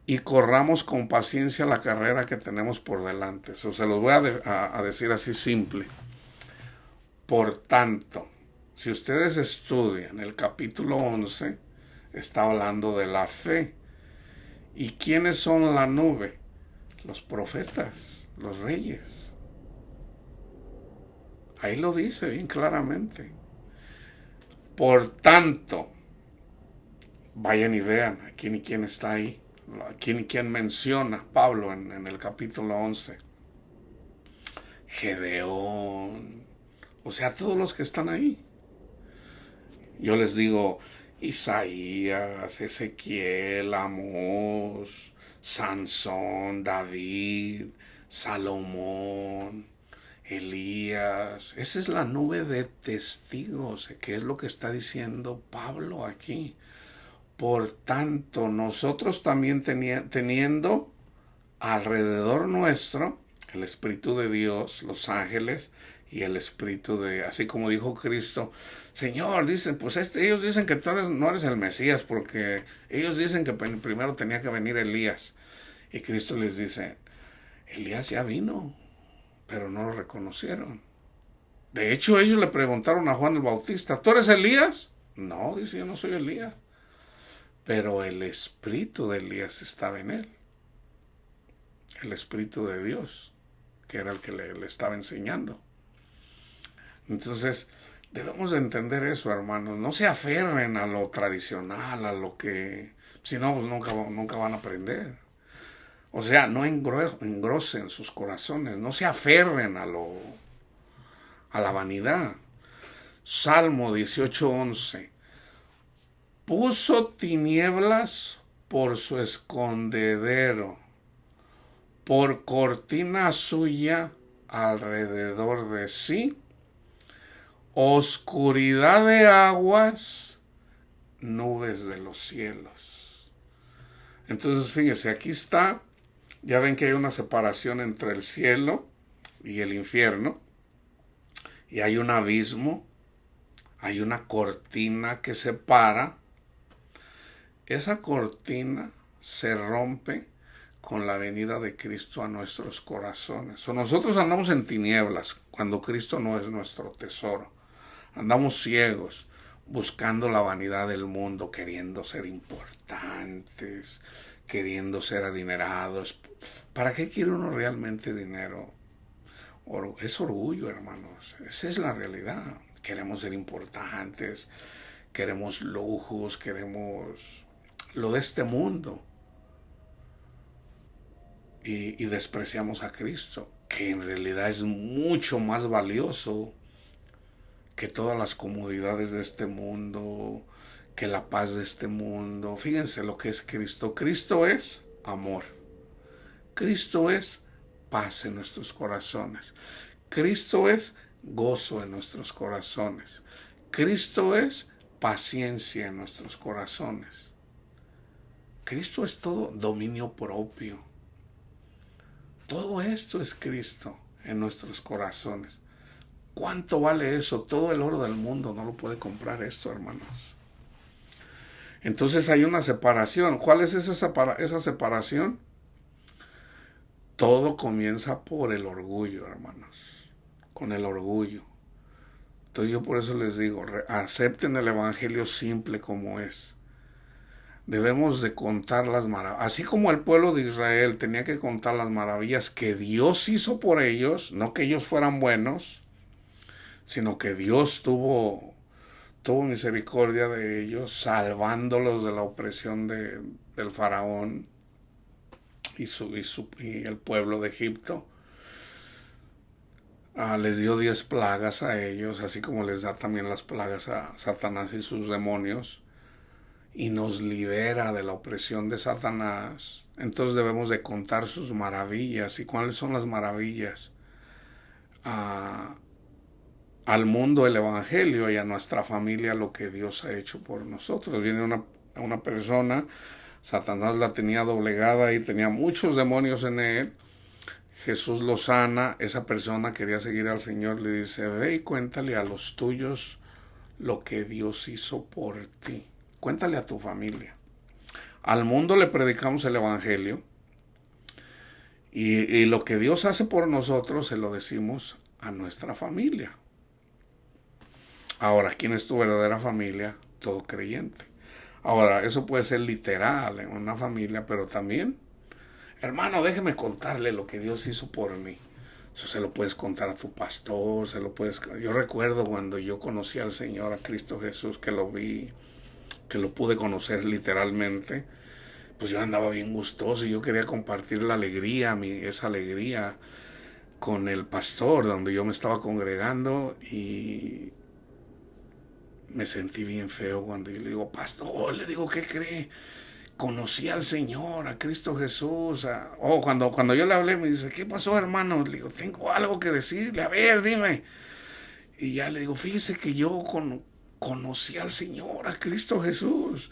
y corramos con paciencia la carrera que tenemos por delante. Eso se los voy a decir así simple. Por tanto, si ustedes estudian el capítulo 11, está hablando de la fe. ¿Y quiénes son la nube? Los profetas, los reyes. Ahí lo dice bien claramente. Por tanto, vayan y vean a quién y quién está ahí, a quién y quién menciona Pablo en el capítulo 11. Gedeón, o sea, todos los que están ahí. Yo les digo, Isaías, Ezequiel, Amós, Sansón, David, Salomón, Elías. Esa es la nube de testigos, que es lo que está diciendo Pablo aquí. Por tanto, nosotros también teniendo alrededor nuestro el Espíritu de Dios, los ángeles y el Espíritu de, así como dijo Cristo, Señor, dicen, pues ellos dicen que tú no eres el Mesías, porque ellos dicen que primero tenía que venir Elías. Y Cristo les dice, Elías ya vino, pero no lo reconocieron. De hecho, ellos le preguntaron a Juan el Bautista, ¿tú eres Elías? No, dice, yo no soy Elías. Pero el espíritu de Elías estaba en él. El Espíritu de Dios, que era el que le estaba enseñando. Entonces, debemos de entender eso, hermanos. No se aferren a lo tradicional, a lo que, si no, pues nunca van a aprender. O sea, no engrosen sus corazones, no se aferren a la vanidad. Salmo 18:11. Puso tinieblas por su escondedero, por cortina suya alrededor de sí, oscuridad de aguas, nubes de los cielos. Entonces, fíjense, aquí está, ya ven que hay una separación entre el cielo y el infierno, y hay un abismo, hay una cortina que separa. Esa cortina se rompe con la venida de Cristo a nuestros corazones. O nosotros andamos en tinieblas cuando Cristo no es nuestro tesoro. Andamos ciegos, buscando la vanidad del mundo, queriendo ser importantes, queriendo ser adinerados. ¿Para qué quiere uno realmente dinero? Es orgullo, hermanos. Esa es la realidad. Queremos ser importantes, queremos lujos, queremos lo de este mundo. Y despreciamos a Cristo, que en realidad es mucho más valioso que todas las comodidades de este mundo, que la paz de este mundo. Fíjense lo que es Cristo. Cristo es amor. Cristo es paz en nuestros corazones. Cristo es gozo en nuestros corazones. Cristo es paciencia en nuestros corazones. Cristo es todo dominio propio. Todo esto es Cristo en nuestros corazones. ¿Cuánto vale eso? Todo el oro del mundo no lo puede comprar esto, hermanos. Entonces hay una separación. ¿Cuál es esa separación? Todo comienza por el orgullo, hermanos. con el orgullo. Entonces yo por eso les digo, acepten el Evangelio simple como es. Debemos de contar las maravillas. Así como el pueblo de Israel tenía que contar las maravillas que Dios hizo por ellos, no que ellos fueran buenos, sino que Dios tuvo misericordia de ellos, salvándolos de la opresión del faraón y el pueblo de Egipto. Les dio 10 plagas a ellos, así como les da también las plagas a Satanás y sus demonios, y nos libera de la opresión de Satanás. Entonces debemos de contar sus maravillas. ¿Y cuáles son las maravillas? Al mundo el Evangelio y a nuestra familia lo que Dios ha hecho por nosotros. Viene una persona, Satanás la tenía doblegada y tenía muchos demonios en él. Jesús lo sana, esa persona quería seguir al Señor, le dice, ve y cuéntale a los tuyos lo que Dios hizo por ti. Cuéntale a tu familia. Al mundo le predicamos el Evangelio y lo que Dios hace por nosotros se lo decimos a nuestra familia. Ahora, ¿quién es tu verdadera familia? Todo creyente. Ahora, eso puede ser literal en una familia, pero también, hermano, déjeme contarle lo que Dios hizo por mí. Eso se lo puedes contar a tu pastor, Yo recuerdo cuando yo conocí al Señor, a Cristo Jesús, que lo vi, que lo pude conocer literalmente, pues yo andaba bien gustoso y yo quería compartir la alegría, esa alegría con el pastor donde yo me estaba congregando, y me sentí bien feo cuando yo le digo, pastor, le digo, ¿qué cree? Conocí al Señor, a Cristo Jesús. Cuando yo le hablé, me dice, ¿qué pasó, hermano? Le digo, tengo algo que decirle, a ver, dime. Y ya le digo, fíjese que yo conocí al Señor, a Cristo Jesús.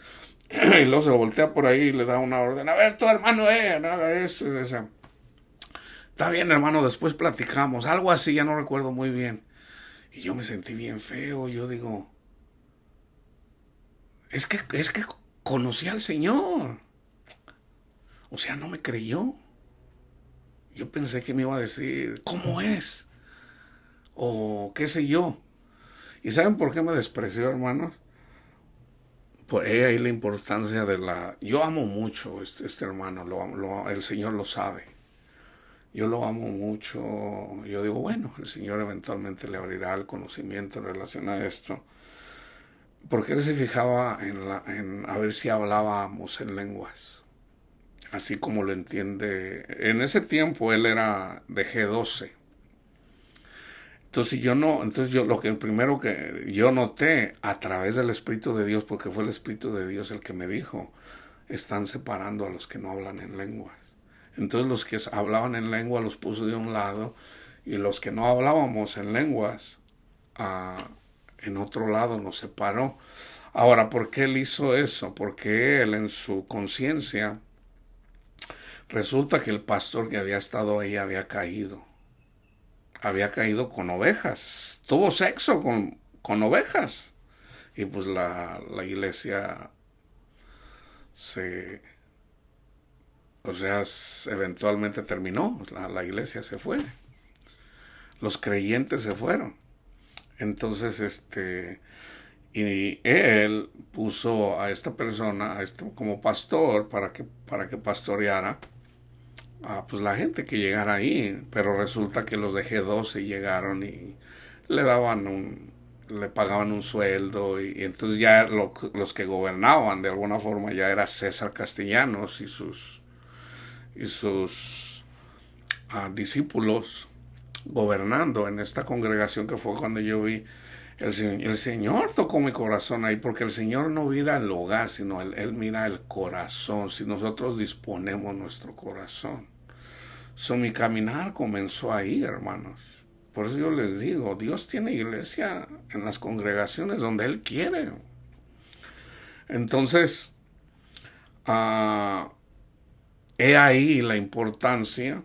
Y luego se voltea por ahí y le da una orden, a ver, tu hermano, no haga eso. Está bien, hermano, después platicamos. Algo así, ya no recuerdo muy bien. Y yo me sentí bien feo, yo digo, es que conocí al Señor. O sea, no me creyó. Yo pensé que me iba a decir, ¿cómo es? O qué sé yo. ¿Y saben por qué me despreció, hermanos? Pues ahí la importancia de la... Yo amo mucho este hermano, el Señor lo sabe. Yo lo amo mucho. Yo digo, bueno, el Señor eventualmente le abrirá el conocimiento en relación a esto. Porque él se fijaba en a ver si hablábamos en lenguas, así como lo entiende. En ese tiempo él era de G12. Entonces yo lo que primero que yo noté a través del Espíritu de Dios, porque fue el Espíritu de Dios el que me dijo, están separando a los que no hablan en lenguas. Entonces los que hablaban en lengua los puso de un lado, y los que no hablábamos en lenguas en otro lado nos separó. Ahora, ¿por qué él hizo eso? Porque él en su conciencia, resulta que el pastor que había estado ahí había caído con ovejas, tuvo sexo con ovejas, y pues la iglesia eventualmente terminó, la iglesia se fue, los creyentes se fueron. Entonces, y él puso a esta persona, como pastor, para que pastoreara pues la gente que llegara ahí. Pero resulta que los de G12 llegaron y le pagaban un sueldo, y entonces ya los que gobernaban de alguna forma ya era César Castellanos y sus discípulos gobernando en esta congregación, que fue cuando yo vi el Señor tocó mi corazón ahí, porque el Señor no mira el hogar, sino él mira el corazón, si nosotros disponemos nuestro corazón. Mi caminar comenzó ahí, hermanos. Por eso yo les digo, Dios tiene iglesia en las congregaciones donde Él quiere. Entonces, he ahí la importancia.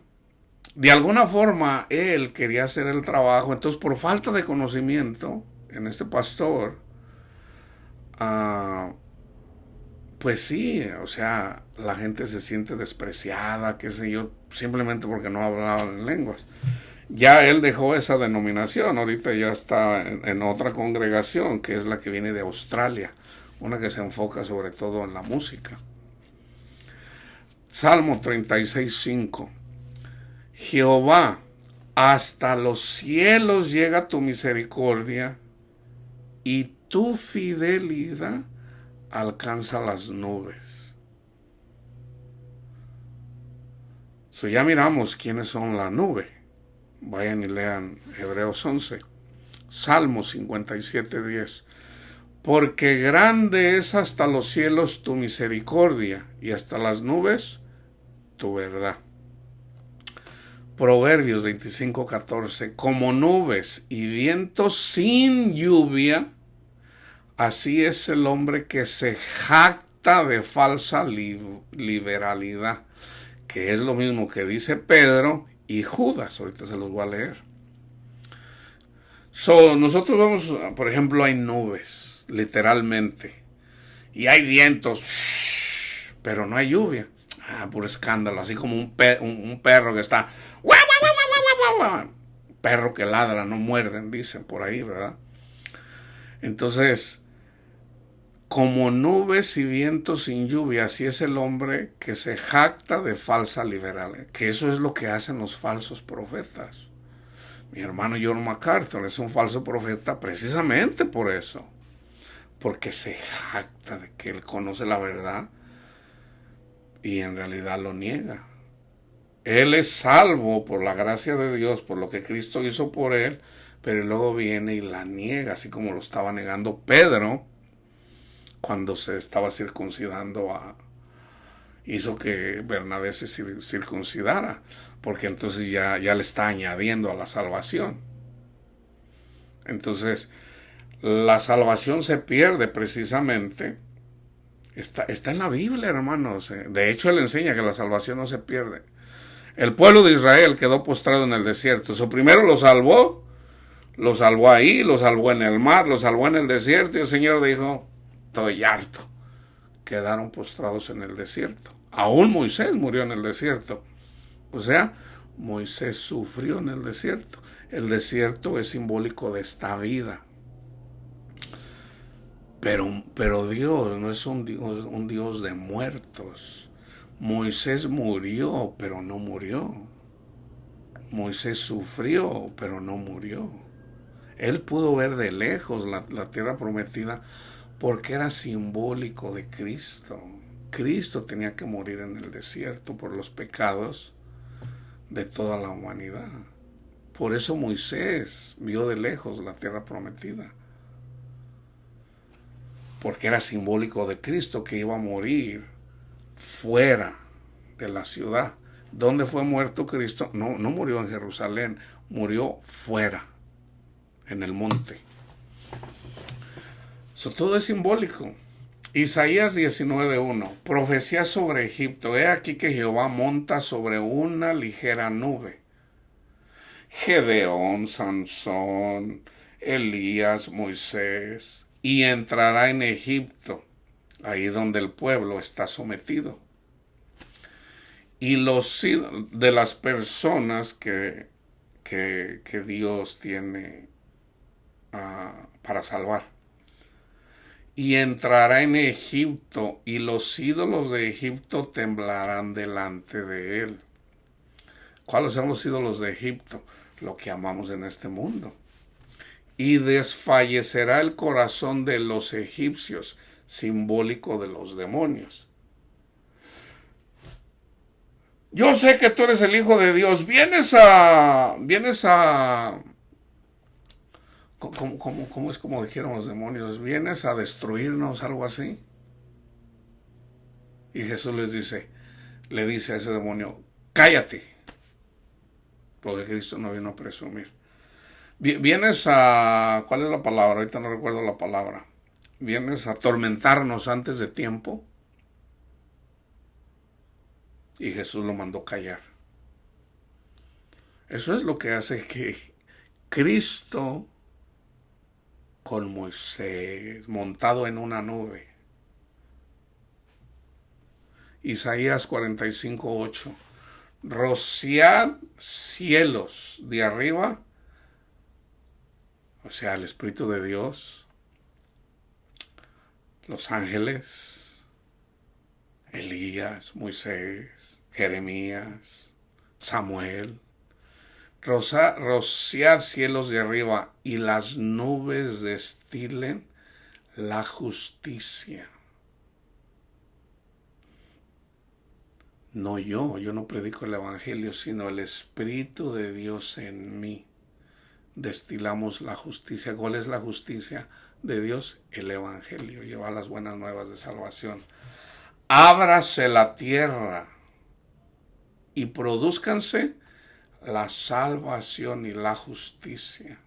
De alguna forma, Él quería hacer el trabajo, entonces por falta de conocimiento en este pastor, pues sí, o sea, la gente se siente despreciada, qué sé yo, simplemente porque no hablaban en lenguas. Ya él dejó esa denominación, ahorita ya está en otra congregación, que es la que viene de Australia, una que se enfoca sobre todo en la música. Salmo 36:5. Jehová, hasta los cielos llega tu misericordia y tu fidelidad alcanza las nubes. Ya miramos quiénes son la nube. Vayan y lean Hebreos 11. Salmo 57:10. Porque grande es hasta los cielos tu misericordia y hasta las nubes tu verdad. Proverbios 25:14. Como nubes y vientos sin lluvia, así es el hombre que se jacta de falsa liberalidad, que es lo mismo que dice Pedro y Judas. Ahorita se los voy a leer. Nosotros vemos, por ejemplo, hay nubes, literalmente, y hay vientos, pero no hay lluvia. Puro escándalo, así como un perro que está... Perro que ladra, no muerden, dicen por ahí, ¿verdad? Entonces, como nubes y vientos sin lluvia, así es el hombre que se jacta de falsa liberal, que eso es lo que hacen los falsos profetas. Mi hermano John MacArthur es un falso profeta precisamente por eso, porque se jacta de que él conoce la verdad y en realidad lo niega. Él es salvo por la gracia de Dios, por lo que Cristo hizo por él, pero luego viene y la niega, así como lo estaba negando Pedro cuando se estaba circuncidando hizo que Bernabé se circuncidara, porque entonces ya le está añadiendo a la salvación. Entonces, la salvación se pierde precisamente. Está en la Biblia, hermanos. De hecho, él enseña que la salvación no se pierde. El pueblo de Israel quedó postrado en el desierto. Eso primero lo salvó ahí, lo salvó en el mar, lo salvó en el desierto, y el Señor dijo, estoy harto. Quedaron postrados en el desierto. Aún Moisés murió en el desierto. O sea, Moisés sufrió en el desierto. El desierto es simbólico de esta vida. Pero Dios no es un Dios de muertos. Moisés murió, pero no murió. Moisés sufrió, pero no murió. Él pudo ver de lejos la tierra prometida porque era simbólico de Cristo. Cristo tenía que morir en el desierto por los pecados de toda la humanidad. Por eso Moisés vio de lejos la tierra prometida, porque era simbólico de Cristo que iba a morir fuera de la ciudad. ¿Dónde fue muerto Cristo? No murió en Jerusalén, murió fuera, en el monte. Todo es simbólico. Isaías 19:1. Profecía sobre Egipto. He aquí que Jehová monta sobre una ligera nube. Gedeón, Sansón, Elías, Moisés, y entrará en Egipto, ahí donde el pueblo está sometido. Y los de las personas que Dios tiene para salvar. Y entrará en Egipto, y los ídolos de Egipto temblarán delante de él. ¿Cuáles son los ídolos de Egipto? Lo que amamos en este mundo. Y desfallecerá el corazón de los egipcios, simbólico de los demonios. Yo sé que tú eres el Hijo de Dios. Vienes a ¿cómo es como dijeron los demonios? Vienes a destruirnos, algo así. Y Jesús le dice a ese demonio, cállate, porque Cristo no vino a presumir. Vienes ¿cuál es la palabra? Ahorita no recuerdo la palabra. Vienes a atormentarnos antes de tiempo. Y Jesús lo mandó callar. Eso es lo que hace que Cristo con Moisés montado en una nube. Isaías 45:8. rociar cielos de arriba, o sea, el Espíritu de Dios, los ángeles, Elías, Moisés, Jeremías, Samuel, rociar cielos de arriba y las nubes destilen la justicia. No yo no predico el Evangelio, sino el Espíritu de Dios en mí. Destilamos la justicia. ¿Cuál es la justicia de Dios? El Evangelio, llevar las buenas nuevas de salvación. Ábrase la tierra y produzcanse la salvación y la justicia.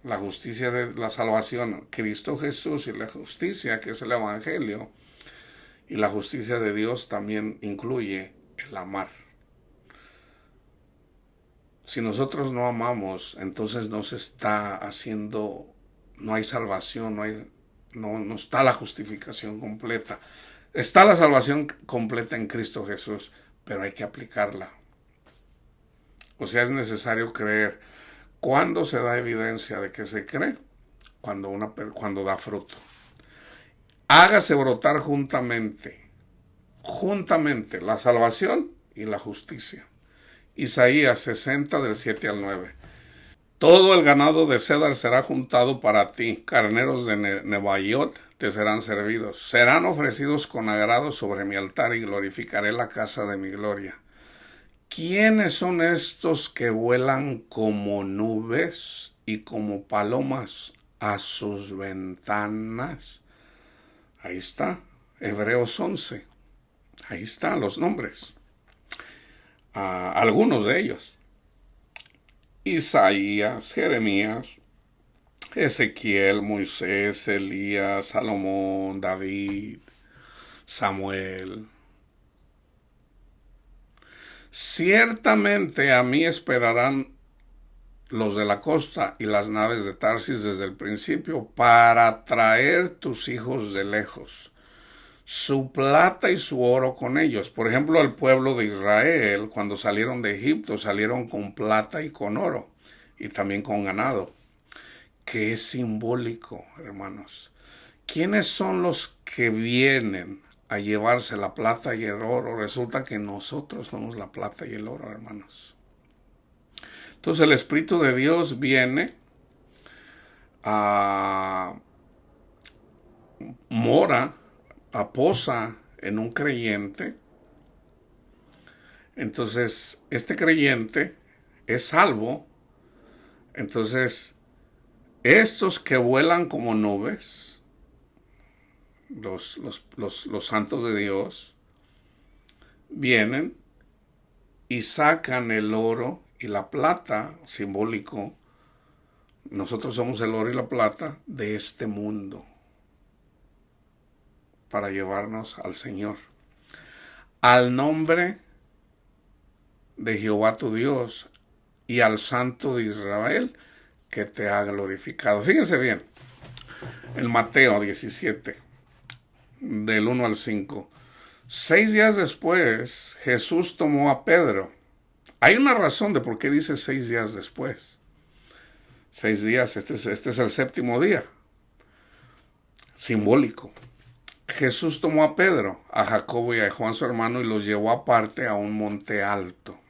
La justicia de la salvación, Cristo Jesús, y la justicia, que es el Evangelio, y la justicia de Dios también incluye el amar. Si nosotros no amamos, entonces no se está haciendo, no hay salvación, no está la justificación completa. Está la salvación completa en Cristo Jesús, pero hay que aplicarla. O sea, es necesario creer. ¿Cuándo se da evidencia de que se cree? Cuando da fruto. Hágase brotar juntamente la salvación y la justicia. Isaías 60 del 7 al 9. Todo el ganado de Cedar será juntado para ti, carneros de Nebaiot te serán servidos. Serán ofrecidos con agrado sobre mi altar y glorificaré la casa de mi gloria. ¿Quiénes son estos que vuelan como nubes y como palomas a sus ventanas? Ahí está, Hebreos 11. Ahí están los nombres. Algunos de ellos. Isaías, Jeremías, Ezequiel, Moisés, Elías, Salomón, David, Samuel. Ciertamente a mí esperarán los de la costa y las naves de Tarsis desde el principio para traer tus hijos de lejos, su plata y su oro con ellos. Por ejemplo, el pueblo de Israel, cuando salieron de Egipto, salieron con plata y con oro, y también con ganado, que es simbólico, hermanos. ¿Quiénes son los que vienen a llevarse la plata y el oro? Resulta que nosotros somos la plata y el oro, hermanos. Entonces el Espíritu de Dios viene mora, posa en un creyente. Entonces este creyente es salvo. Entonces estos que vuelan como nubes, los santos de Dios, vienen y sacan el oro y la plata, simbólico. Nosotros somos el oro y la plata de este mundo, para llevarnos al Señor. Al nombre de Jehová tu Dios y al Santo de Israel que te ha glorificado. Fíjense bien, en Mateo 17, del 1 al 5. 6 días después, Jesús tomó a Pedro. Hay una razón de por qué dice 6 días después. 6 días, este es el séptimo día. Simbólico. Jesús tomó a Pedro, a Jacobo y a Juan su hermano y los llevó aparte a un monte alto.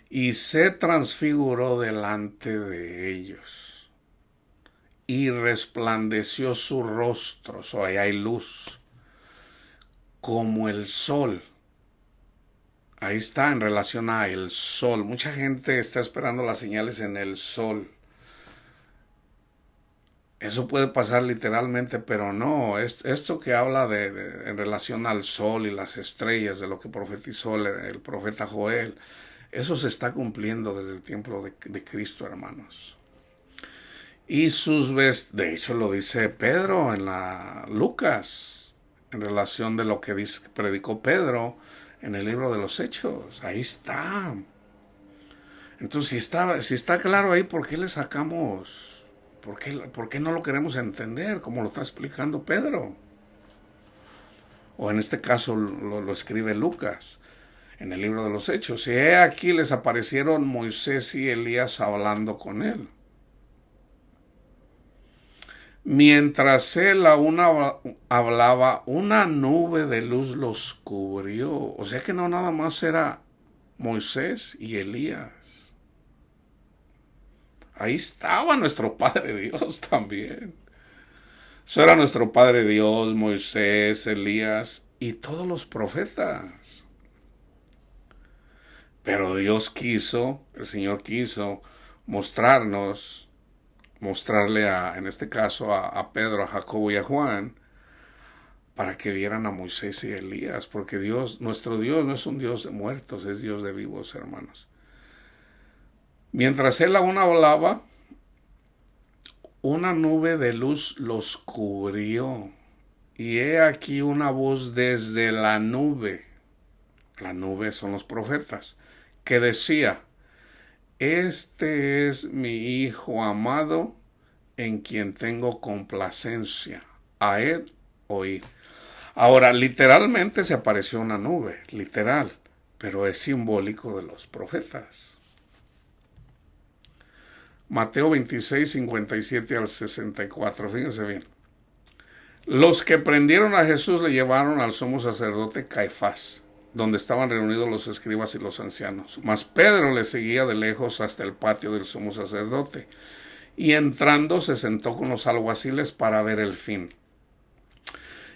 Y se transfiguró delante de ellos. Y resplandeció su rostro, ahí hay luz, como el sol. Ahí está en relación a el sol. Mucha gente está esperando las señales en el sol. Eso puede pasar literalmente, pero no. Esto que habla en relación al sol y las estrellas, de lo que profetizó el profeta Joel, eso se está cumpliendo desde el tiempo de Cristo, hermanos. Y de hecho lo dice Pedro en Lucas, en relación de lo que predicó Pedro en el libro de los Hechos. Ahí está. Entonces, si está claro ahí, ¿por qué le sacamos? ¿Por qué no lo queremos entender como lo está explicando Pedro? O en este caso lo escribe Lucas. en el libro de los Hechos. Y he aquí les aparecieron Moisés y Elías hablando con él. Mientras él aún hablaba, una nube de luz los cubrió. O sea que no nada más era Moisés y Elías. Ahí estaba nuestro Padre Dios también. Eso era nuestro Padre Dios, Moisés, Elías y todos los profetas. Pero Dios quiso, el Señor quiso mostrarle en este caso a Pedro, a Jacobo y a Juan, para que vieran a Moisés y Elías, porque nuestro Dios no es un Dios de muertos, es Dios de vivos, hermanos. Mientras él aún hablaba, una nube de luz los cubrió, y he aquí una voz desde la nube son los profetas, que decía: este es mi Hijo amado, en quien tengo complacencia, a él oír. Ahora, literalmente se apareció una nube, literal, pero es simbólico de los profetas. Mateo 26, 57 al 64, fíjense bien. Los que prendieron a Jesús le llevaron al sumo sacerdote Caifás, donde estaban reunidos los escribas y los ancianos. Mas Pedro le seguía de lejos hasta el patio del sumo sacerdote, y entrando se sentó con los alguaciles para ver el fin.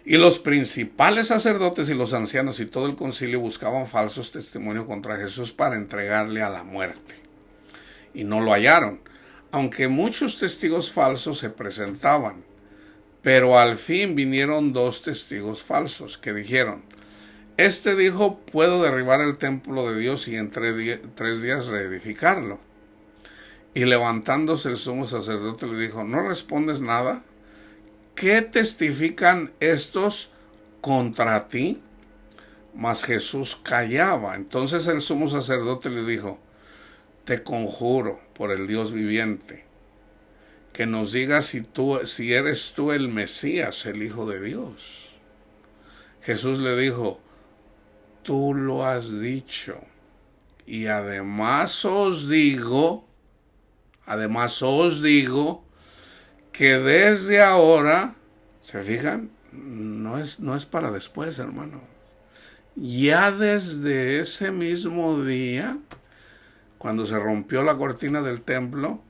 Y los principales sacerdotes y los ancianos y todo el concilio buscaban falsos testimonios contra Jesús para entregarle a la muerte. Y no lo hallaron, aunque muchos testigos falsos se presentaban. Pero al fin vinieron 2 testigos falsos que dijeron: este dijo, puedo derribar el templo de Dios y en 3 días reedificarlo. Y levantándose el sumo sacerdote le dijo: ¿no respondes nada? ¿Qué testifican estos contra ti? Mas Jesús callaba. Entonces el sumo sacerdote le dijo: te conjuro por el Dios viviente, que nos digas si eres tú el Mesías, el Hijo de Dios. Jesús le dijo: tú lo has dicho, y además os digo que desde ahora, ¿se fijan? No es para después, hermano. Ya desde ese mismo día, cuando se rompió la cortina del templo,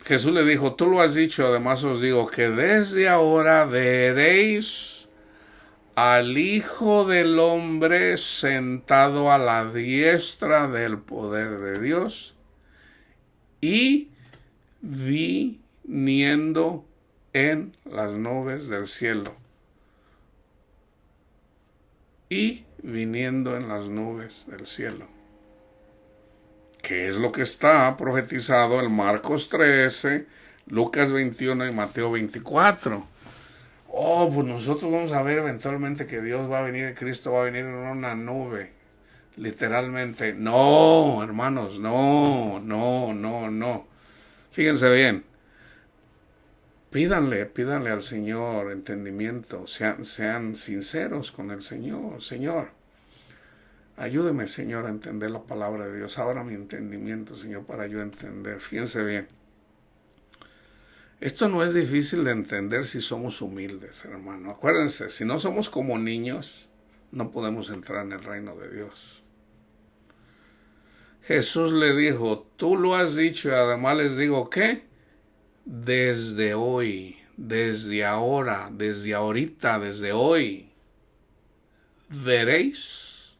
Jesús le dijo: tú lo has dicho, además os digo que desde ahora veréis al Hijo del Hombre sentado a la diestra del poder de Dios y viniendo en las nubes del cielo. Y viniendo en las nubes del cielo. ¿Qué es lo que está profetizado en Marcos 13, Lucas 21 y Mateo 24? Pues nosotros vamos a ver eventualmente que Dios va a venir, Cristo va a venir en una nube, literalmente. No, hermanos, no. Fíjense bien. Pídanle al Señor entendimiento, sean sinceros con el Señor. Señor, ayúdeme, Señor, a entender la palabra de Dios. Abra mi entendimiento, Señor, para yo entender. Fíjense bien. Esto no es difícil de entender si somos humildes, hermano. Acuérdense, si no somos como niños, no podemos entrar en el reino de Dios. Jesús le dijo: tú lo has dicho, y además les digo que desde hoy, desde ahora, desde ahorita, desde hoy, veréis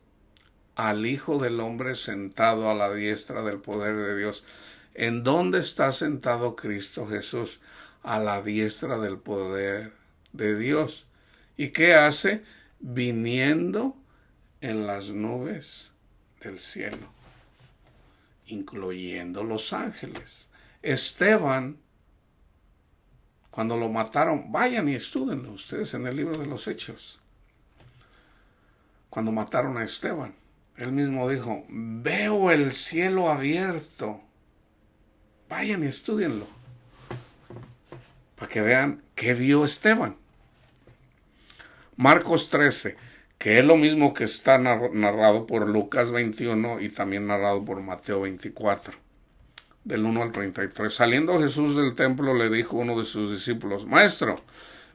al Hijo del Hombre sentado a la diestra del poder de Dios. ¿En dónde está sentado Cristo Jesús? A la diestra del poder de Dios. ¿Y qué hace? Viniendo en las nubes del cielo, incluyendo los ángeles. Esteban, cuando lo mataron, vayan y estúdenlo ustedes en el libro de los Hechos. Cuando mataron a Esteban, él mismo dijo: veo el cielo abierto. Vayan y estúdienlo. para que vean qué vio Esteban. Marcos 13, que es lo mismo que está narrado por Lucas 21 y también narrado por Mateo 24, del 1 al 33. Saliendo Jesús del templo, le dijo uno de sus discípulos: Maestro,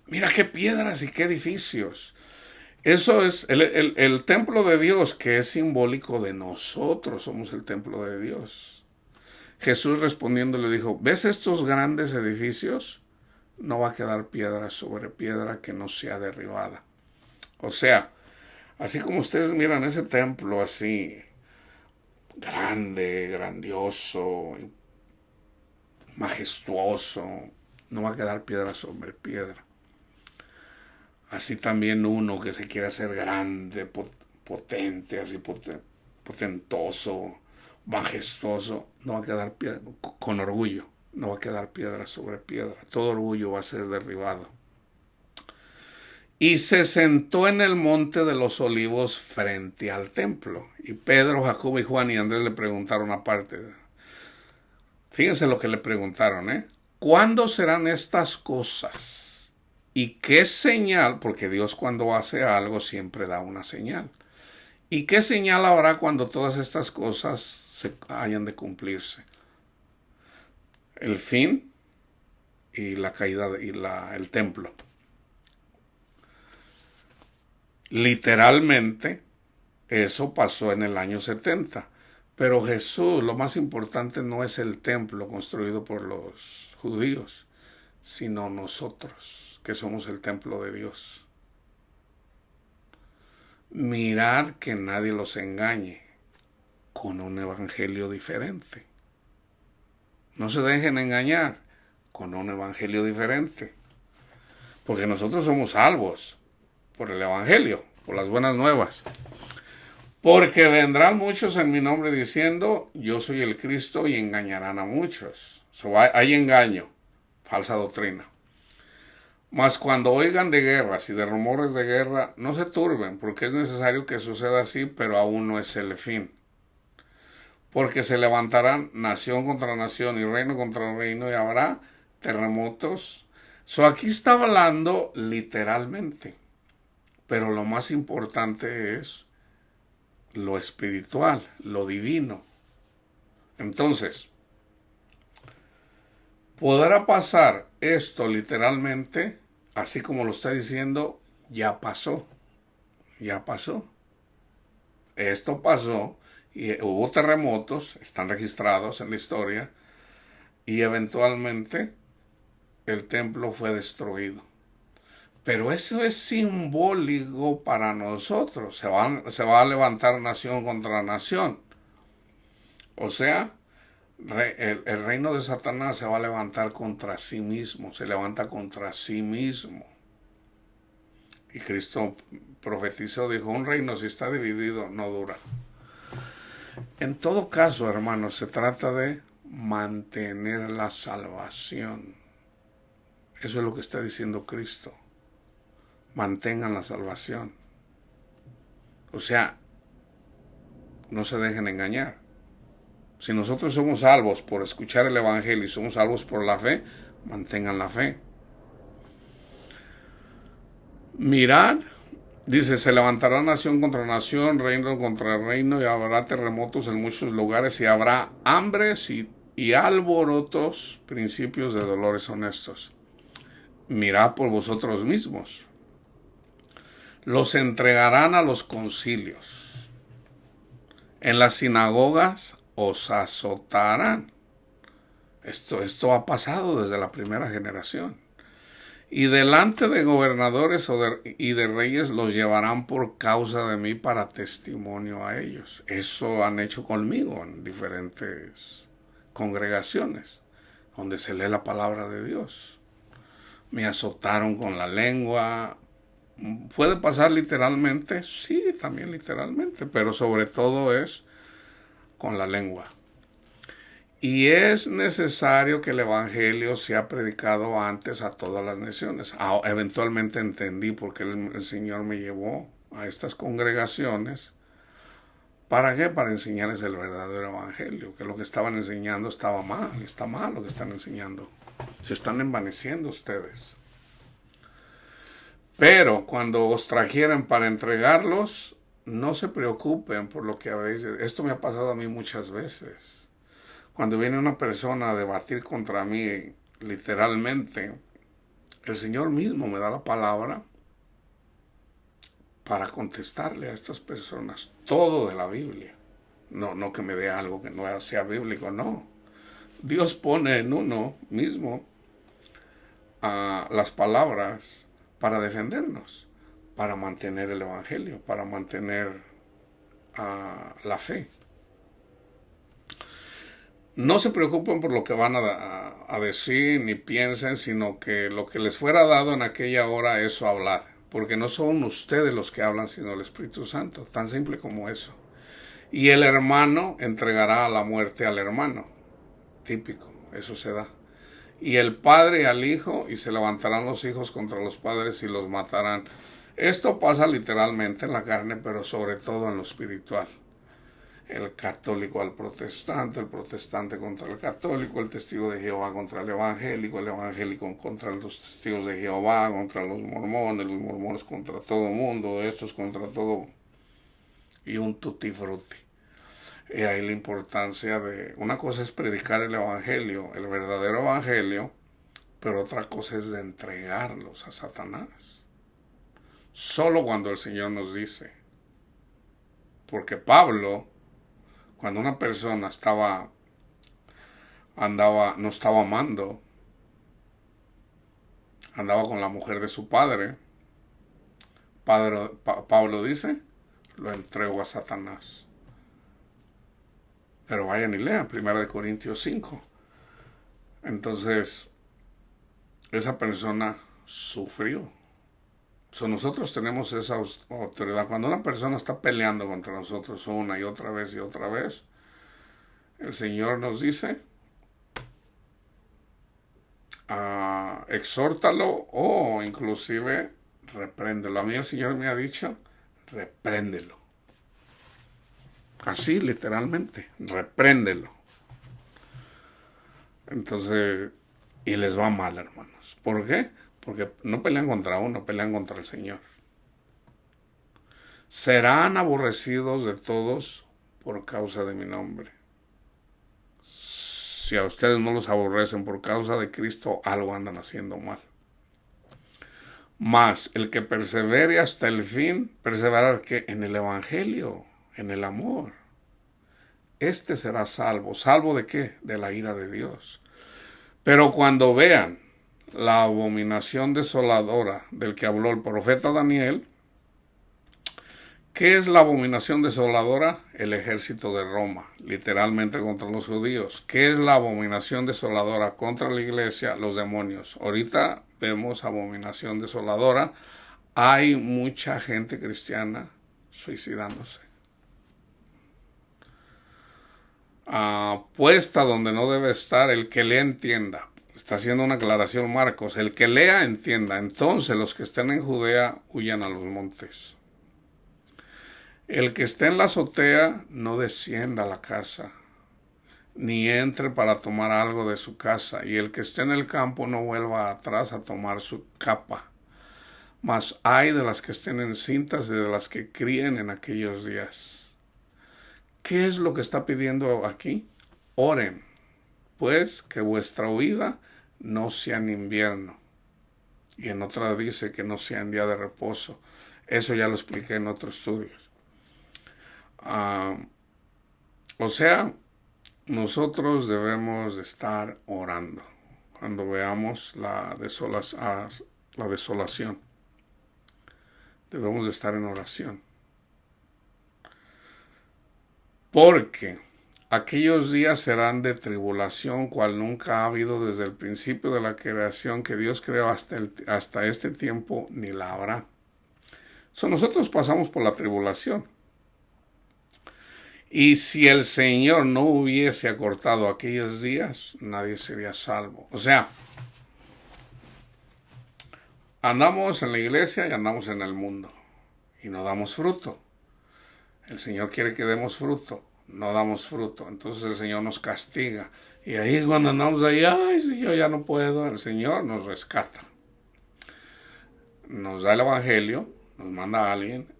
mira qué piedras y qué edificios. Eso es el templo de Dios, que es simbólico de nosotros, somos el templo de Dios. Jesús respondiendo le dijo: ¿Ves estos grandes edificios? No va a quedar piedra sobre piedra que no sea derribada. O sea, así como ustedes miran ese templo así, grande, grandioso, majestuoso, no va a quedar piedra sobre piedra. Así también uno que se quiere hacer grande, potente, así potentoso, majestuoso, no va a quedar piedra, con orgullo, no va a quedar piedra sobre piedra. Todo orgullo va a ser derribado. Y se sentó en el monte de los olivos frente al templo. Y Pedro, Jacobo y Juan y Andrés le preguntaron aparte. Fíjense lo que le preguntaron, ¿cuándo serán estas cosas? ¿Y qué señal? Porque Dios cuando hace algo siempre da una señal. ¿Y qué señal habrá cuando todas estas cosas se hayan de cumplirse? El fin y la caída y el templo. Literalmente, eso pasó en el año 70. Pero Jesús, lo más importante no es el templo construido por los judíos, sino nosotros, que somos el templo de Dios. Mirad que nadie los engañe con un evangelio diferente. No se dejen engañar con un evangelio diferente. Porque nosotros somos salvos por el evangelio, por las buenas nuevas. Porque vendrán muchos en mi nombre diciendo: yo soy el Cristo, y engañarán a muchos. Hay engaño, falsa doctrina. Mas cuando oigan de guerras y de rumores de guerra, no se turben, porque es necesario que suceda así, pero aún no es el fin. Porque se levantarán nación contra nación y reino contra reino, y habrá terremotos. Aquí está hablando literalmente, pero lo más importante es lo espiritual, lo divino. Entonces, podrá pasar esto literalmente, así como lo está diciendo, ya pasó. Ya pasó. Esto pasó y hubo terremotos, están registrados en la historia, y eventualmente el templo fue destruido. Pero eso es simbólico para nosotros. Se va a levantar nación contra nación. O sea, el reino de Satanás se va a levantar contra sí mismo. Se levanta contra sí mismo. Y Cristo profetizó, dijo: un reino si está dividido no dura. En todo caso, hermanos, se trata de mantener la salvación. Eso es lo que está diciendo Cristo. Mantengan la salvación. O sea, no se dejen engañar. Si nosotros somos salvos por escuchar el evangelio y somos salvos por la fe, mantengan la fe. Mirad, dice: se levantará nación contra nación, reino contra reino, y habrá terremotos en muchos lugares, y habrá hambres y alborotos, principios de dolores honestos. Mirad por vosotros mismos. Los entregarán a los concilios. En las sinagogas os azotarán. Esto ha pasado desde la primera generación. Y delante de gobernadores y de reyes los llevarán por causa de mí para testimonio a ellos. Eso han hecho conmigo en diferentes congregaciones donde se lee la palabra de Dios. Me azotaron con la lengua. ¿Puede pasar literalmente? Sí, también literalmente, pero sobre todo es con la lengua. Y es necesario que el evangelio sea predicado antes a todas las naciones. Eventualmente entendí por qué el Señor me llevó a estas congregaciones. ¿Para qué? Para enseñarles el verdadero evangelio, que lo que estaban enseñando estaba mal, está mal lo que están enseñando. Se están envaneciendo ustedes. Pero cuando os trajeren para entregarlos, no se preocupen por lo que habéis. Esto me ha pasado a mí muchas veces. Cuando viene una persona a debatir contra mí, literalmente, el Señor mismo me da la palabra para contestarle a estas personas todo de la Biblia. No que me dé algo que no sea bíblico, no. Dios pone en uno mismo las palabras para defendernos, para mantener el Evangelio, para mantener la fe. No se preocupen por lo que van a decir ni piensen, sino que lo que les fuera dado en aquella hora, eso hablad. Porque no son ustedes los que hablan, sino el Espíritu Santo. Tan simple como eso. Y el hermano entregará a la muerte al hermano. Típico, eso se da. Y el padre al hijo, y se levantarán los hijos contra los padres y los matarán. Esto pasa literalmente en la carne, pero sobre todo en lo espiritual. El católico al protestante, el protestante contra el católico, el testigo de Jehová contra el evangélico contra los testigos de Jehová, contra los mormones contra todo el mundo, estos contra todo, y un tutti frutti. Y ahí la importancia de, una cosa es predicar el evangelio, el verdadero evangelio, pero otra cosa es de entregarlos a Satanás. Solo cuando el Señor nos dice, porque Pablo, cuando una persona no estaba amando, andaba con la mujer de su padre, Pablo dice, lo entrego a Satanás. Pero vayan y lean 1 Corintios 5. Entonces, esa persona sufrió. Nosotros tenemos esa autoridad. Cuando una persona está peleando contra nosotros una y otra vez, el Señor nos dice, exhórtalo o inclusive repréndelo. A mí el Señor me ha dicho, repréndelo. Así literalmente, repréndelo. Entonces, y les va mal, hermanos. ¿Por qué? Porque no pelean contra uno, pelean contra el Señor. Serán aborrecidos de todos por causa de mi nombre. Si a ustedes no los aborrecen por causa de Cristo, algo andan haciendo mal. Mas el que persevere hasta el fin, perseverar que en el Evangelio, en el amor, este será salvo. ¿Salvo de qué? De la ira de Dios. Pero cuando vean la abominación desoladora del que habló el profeta Daniel, ¿qué es la abominación desoladora? El ejército de Roma, literalmente contra los judíos. ¿Qué es la abominación desoladora contra la iglesia? Los demonios. Ahorita vemos abominación desoladora. Hay mucha gente cristiana suicidándose. Puesta donde no debe estar, el que lea entienda. Está haciendo una aclaración Marcos. El que lea entienda. Entonces los que estén en Judea huyan a los montes. El que esté en la azotea no descienda a la casa, ni entre para tomar algo de su casa, y el que esté en el campo no vuelva atrás a tomar su capa. Mas ay de las que estén encintas y de las que críen en aquellos días. ¿Qué es lo que está pidiendo aquí? Oren, pues que vuestra huida no sea en invierno. Y en otra dice que no sea en día de reposo. Eso ya lo expliqué en otros estudios. O sea, nosotros debemos de estar orando cuando veamos la desolación. Debemos de estar en oración. Porque aquellos días serán de tribulación, cual nunca ha habido desde el principio de la creación que Dios creó hasta este tiempo, ni la habrá. Nosotros pasamos por la tribulación. Y si el Señor no hubiese acortado aquellos días, nadie sería salvo. O sea, andamos en la iglesia y andamos en el mundo. Y no damos fruto. El Señor quiere que demos fruto. No damos fruto. Entonces el Señor nos castiga. Y ahí cuando andamos ahí, ay, si yo ya no puedo, el Señor nos rescata. Nos da el Evangelio, nos manda a alguien,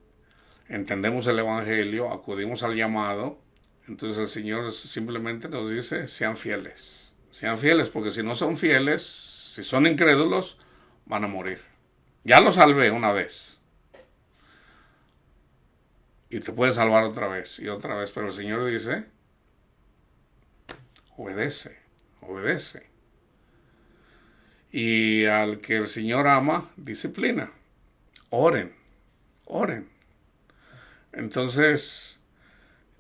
entendemos el Evangelio, acudimos al llamado. Entonces el Señor simplemente nos dice, sean fieles. Sean fieles, porque si no son fieles, si son incrédulos, van a morir. Ya lo salvé una vez. Y te puede salvar otra vez y otra vez. Pero el Señor dice, obedece, obedece. Y al que el Señor ama, disciplina. Oren, oren. Entonces,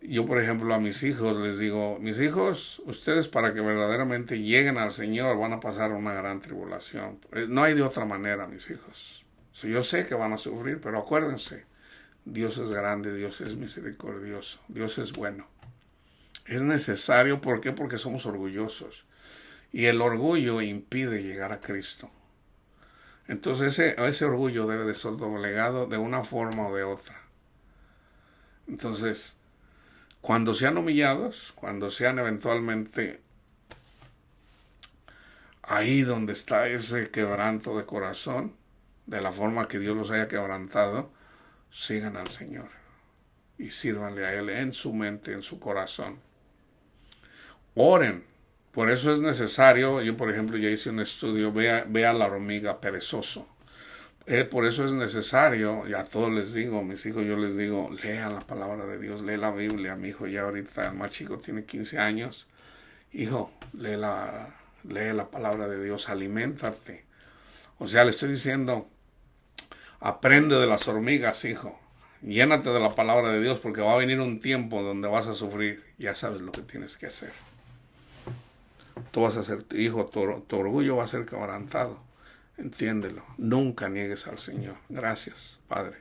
yo por ejemplo a mis hijos les digo, mis hijos, ustedes para que verdaderamente lleguen al Señor van a pasar una gran tribulación. No hay de otra manera, mis hijos. Yo sé que van a sufrir, pero acuérdense, Dios es grande, Dios es misericordioso, Dios es bueno. Es necesario, ¿por qué? Porque somos orgullosos. Y el orgullo impide llegar a Cristo. Entonces ese orgullo debe de ser doblegado de una forma o de otra. Entonces, cuando sean humillados, cuando sean eventualmente ahí donde está ese quebranto de corazón, de la forma que Dios los haya quebrantado, sigan al Señor y sírvanle a Él en su mente, en su corazón. Oren. Por eso es necesario, yo por ejemplo ya hice un estudio, ve a la hormiga perezoso. Por eso es necesario, y a todos les digo, a mis hijos yo les digo, lean la palabra de Dios, lee la Biblia. Mi hijo ya ahorita, el más chico, tiene 15 años. Hijo, lee la palabra de Dios, aliméntate. O sea, le estoy diciendo, aprende de las hormigas, hijo. Llénate de la palabra de Dios porque va a venir un tiempo donde vas a sufrir. Ya sabes lo que tienes que hacer. Tú vas a ser, hijo, tu orgullo va a ser quebrantado. Entiéndelo. Nunca niegues al Señor. Gracias, Padre.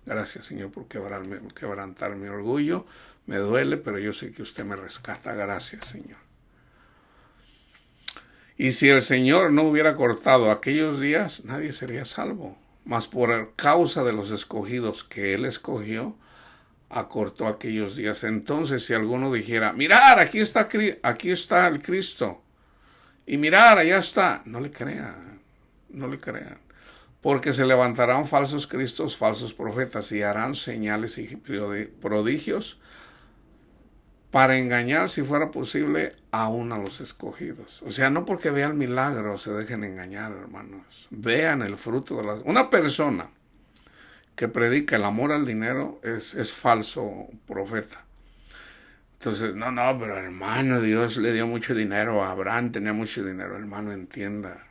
Gracias, Señor, por quebrantar mi orgullo. Me duele, pero yo sé que usted me rescata. Gracias, Señor. Y si el Señor no hubiera cortado aquellos días, nadie sería salvo. Mas por causa de los escogidos que Él escogió, acortó aquellos días. Entonces, si alguno dijera, mirar, aquí está el Cristo, y mirar, allá está, no le crean, no le crean, porque se levantarán falsos cristos, falsos profetas, y harán señales y prodigios para engañar, si fuera posible, aún a los escogidos. O sea, no porque vean milagros se dejen engañar, hermanos. Vean el fruto de una persona que predica el amor al dinero es falso profeta. Entonces, no, pero hermano, Dios le dio mucho dinero, Abraham tenía mucho dinero. Hermano, entienda,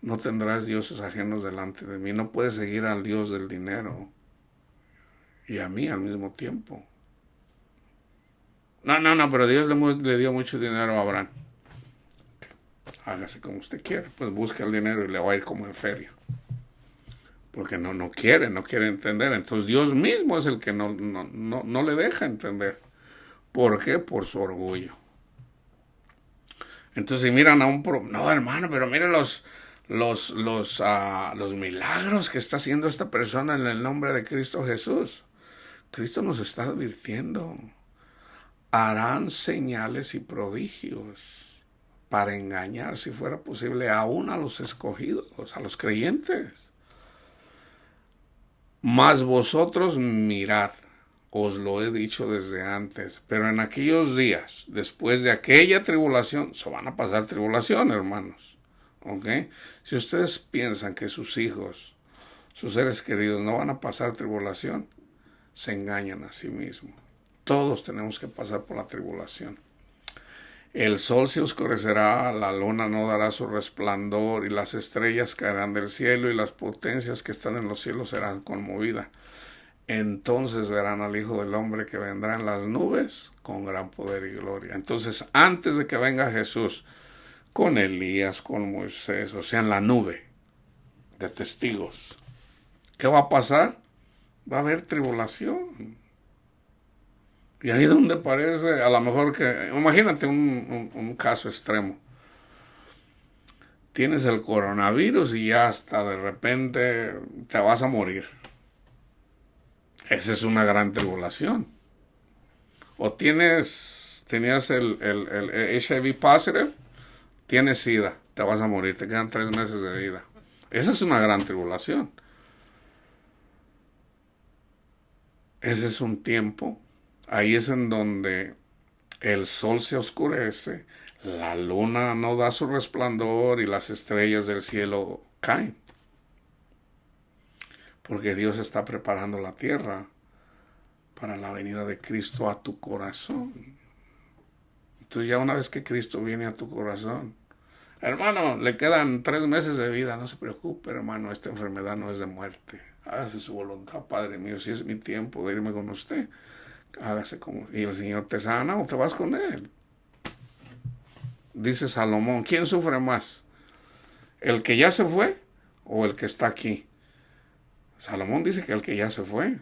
no tendrás dioses ajenos delante de mí. No puedes seguir al Dios del dinero y a mí al mismo tiempo. No, pero Dios le dio mucho dinero a Abraham. Hágase como usted quiere, pues busque el dinero y le va a ir como en feria. Porque no quiere entender. Entonces Dios mismo es el que no le deja entender. ¿Por qué? Por su orgullo. Entonces si miran a no, hermano, pero miren los milagros que está haciendo esta persona en el nombre de Cristo Jesús. Cristo nos está advirtiendo. Harán señales y prodigios para engañar, si fuera posible, aún a los escogidos, a los creyentes. Mas vosotros mirad, os lo he dicho desde antes, pero en aquellos días, después de aquella tribulación, se van a pasar tribulación, hermanos. ¿Ok? Si ustedes piensan que sus hijos, sus seres queridos, no van a pasar tribulación, se engañan a sí mismos. Todos tenemos que pasar por la tribulación. El sol se oscurecerá, la luna no dará su resplandor, y las estrellas caerán del cielo, y las potencias que están en los cielos serán conmovidas. Entonces verán al Hijo del Hombre que vendrá en las nubes con gran poder y gloria. Entonces, antes de que venga Jesús, con Elías, con Moisés, o sea, en la nube de testigos, ¿qué va a pasar? Va a haber tribulación. Y ahí donde parece, a lo mejor que, imagínate un caso extremo. Tienes el coronavirus y ya hasta de repente te vas a morir. Esa es una gran tribulación. O te tenías el HIV positive, tienes SIDA, te vas a morir, te quedan 3 meses de vida. Esa es una gran tribulación. Ese es un tiempo. Ahí es en donde el sol se oscurece, la luna no da su resplandor y las estrellas del cielo caen. Porque Dios está preparando la tierra para la venida de Cristo a tu corazón. Entonces ya una vez que Cristo viene a tu corazón, hermano, le quedan 3 meses de vida, no se preocupe, hermano, esta enfermedad no es de muerte. Hágase su voluntad, Padre mío, si es mi tiempo de irme con usted, hágase como... Y el Señor te sana o te vas con Él. Dice Salomón, ¿quién sufre más? ¿El que ya se fue o el que está aquí? Salomón dice que el que ya se fue.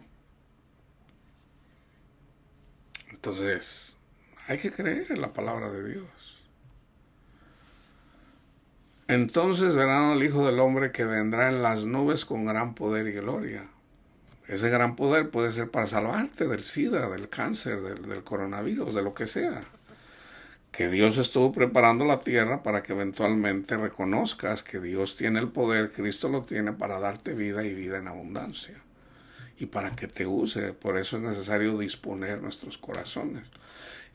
Entonces, hay que creer en la palabra de Dios. Entonces verán al Hijo del Hombre que vendrá en las nubes con gran poder y gloria. Ese gran poder puede ser para salvarte del SIDA, del cáncer, del coronavirus, de lo que sea. Que Dios estuvo preparando la tierra para que eventualmente reconozcas que Dios tiene el poder, Cristo lo tiene para darte vida y vida en abundancia. Y para que te use, por eso es necesario disponer nuestros corazones.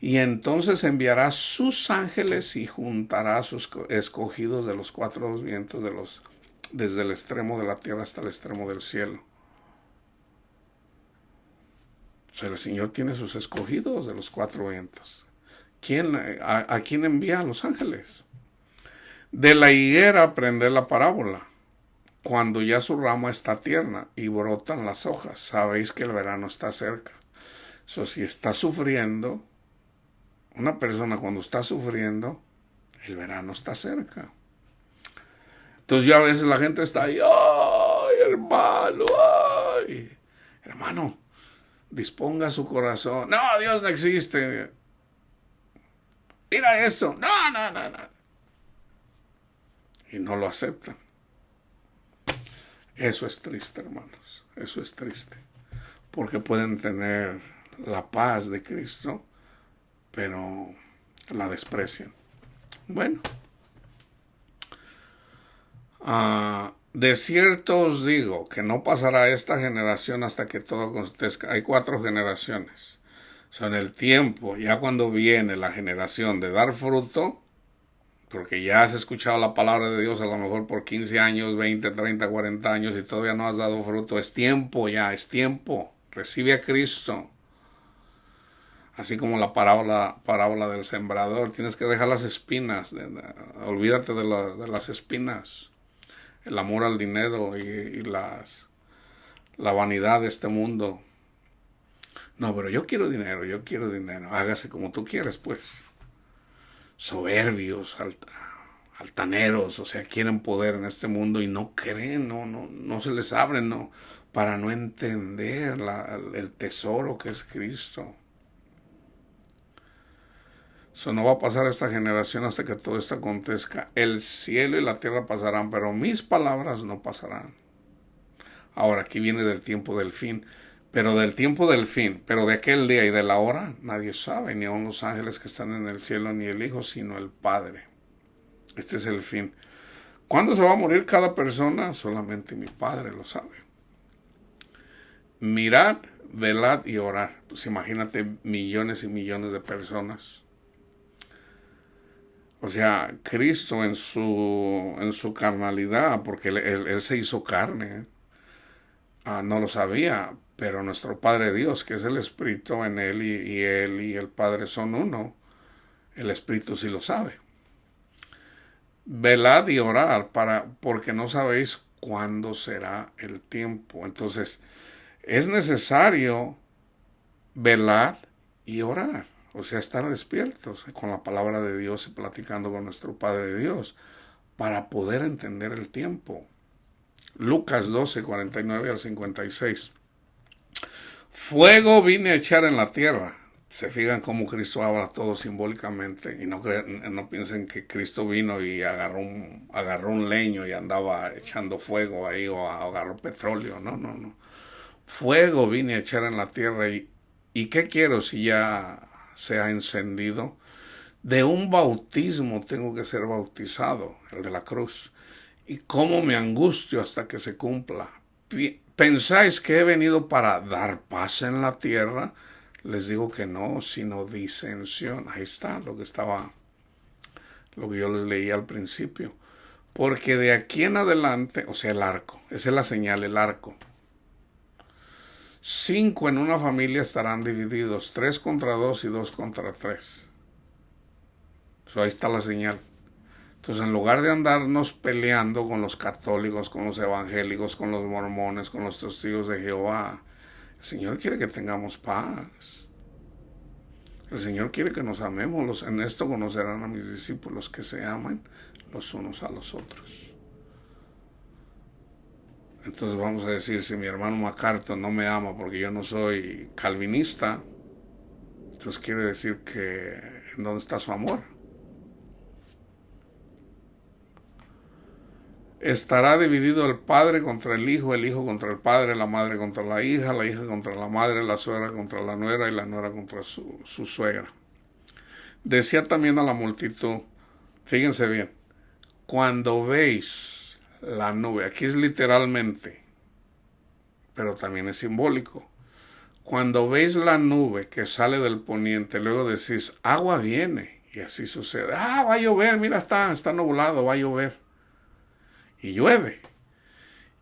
Y entonces enviará sus ángeles y juntará a sus escogidos de los 4 vientos, desde el extremo de la tierra hasta el extremo del cielo. O sea, el Señor tiene sus escogidos de los 4 vientos. ¿A quién envía? A los ángeles. De la higuera aprender la parábola. Cuando ya su rama está tierna y brotan las hojas, sabéis que el verano está cerca. Si está sufriendo, una persona cuando está sufriendo, el verano está cerca. Entonces ya a veces la gente está ahí, ¡ay, hermano! ¡Ay! Hermano, disponga su corazón. No, Dios no existe. Mira eso. No, no, no, no. Y no lo aceptan. Eso es triste, hermanos. Eso es triste. Porque pueden tener la paz de Cristo, pero la desprecian. Bueno. De cierto os digo que no pasará esta generación hasta que todo acontezca. Hay 4 generaciones. En el tiempo, ya cuando viene la generación de dar fruto, porque ya has escuchado la palabra de Dios a lo mejor por 15 años, 20, 30, 40 años y todavía no has dado fruto, es tiempo ya, es tiempo. Recibe a Cristo. Así como la parábola del sembrador, tienes que dejar las espinas, olvídate de las espinas, el amor al dinero y la vanidad de este mundo. No, pero yo quiero dinero, hágase como tú quieres, pues. Soberbios, altaneros, o sea, quieren poder en este mundo y no creen, no se les abre, no, para no entender el tesoro que es Cristo. Eso no va a pasar esta generación hasta que todo esto acontezca. El cielo y la tierra pasarán, pero mis palabras no pasarán. Ahora, aquí viene del tiempo del fin. Pero del tiempo del fin, pero de aquel día y de la hora, nadie sabe, ni aun los ángeles que están en el cielo, ni el Hijo, sino el Padre. Este es el fin. ¿Cuándo se va a morir cada persona? Solamente mi Padre lo sabe. Mirad, velad y orar. Pues imagínate millones y millones de personas. O sea, Cristo en su carnalidad, porque él se hizo carne, no lo sabía, pero nuestro Padre Dios, que es el Espíritu en Él y Él y el Padre son uno, el Espíritu sí lo sabe. Velad y orar porque no sabéis cuándo será el tiempo. Entonces, es necesario velar y orar. O sea, estar despiertos con la palabra de Dios y platicando con nuestro Padre Dios para poder entender el tiempo. Lucas 12, 49 al 56. Fuego vine a echar en la tierra. Se fijan cómo Cristo habla todo simbólicamente y no piensen que Cristo vino y agarró un leño y andaba echando fuego ahí o agarró petróleo. No. Fuego vine a echar en la tierra y ¿qué quiero si ya sea encendido. De un bautismo tengo que ser bautizado, el de la cruz. Y cómo me angustio hasta que se cumpla. ¿Pensáis que he venido para dar paz en la tierra? Les digo que no, sino disensión. Ahí está lo que yo les leí al principio. Porque de aquí en adelante, o sea, el arco, esa es la señal, el arco. 5 en una familia estarán divididos, 3 contra 2 y 2 contra 3. Ahí está la señal. Entonces, en lugar de andarnos peleando con los católicos, con los evangélicos, con los mormones, con los testigos de Jehová, el Señor quiere que tengamos paz. El Señor quiere que nos amemos. En esto conocerán a mis discípulos, que se aman los unos a los otros. Entonces vamos a decir, si mi hermano MacArthur no me ama porque yo no soy calvinista, entonces quiere decir que ¿en dónde está su amor? Estará dividido el padre contra el hijo contra el padre, la madre contra la hija contra la madre, la suegra contra la nuera y la nuera contra su suegra. Decía también a la multitud, fíjense bien, cuando veis la nube, aquí es literalmente, pero también es simbólico. Cuando veis la nube que sale del poniente, luego decís, agua viene, y así sucede. Va a llover, mira, está nublado, va a llover. Y llueve.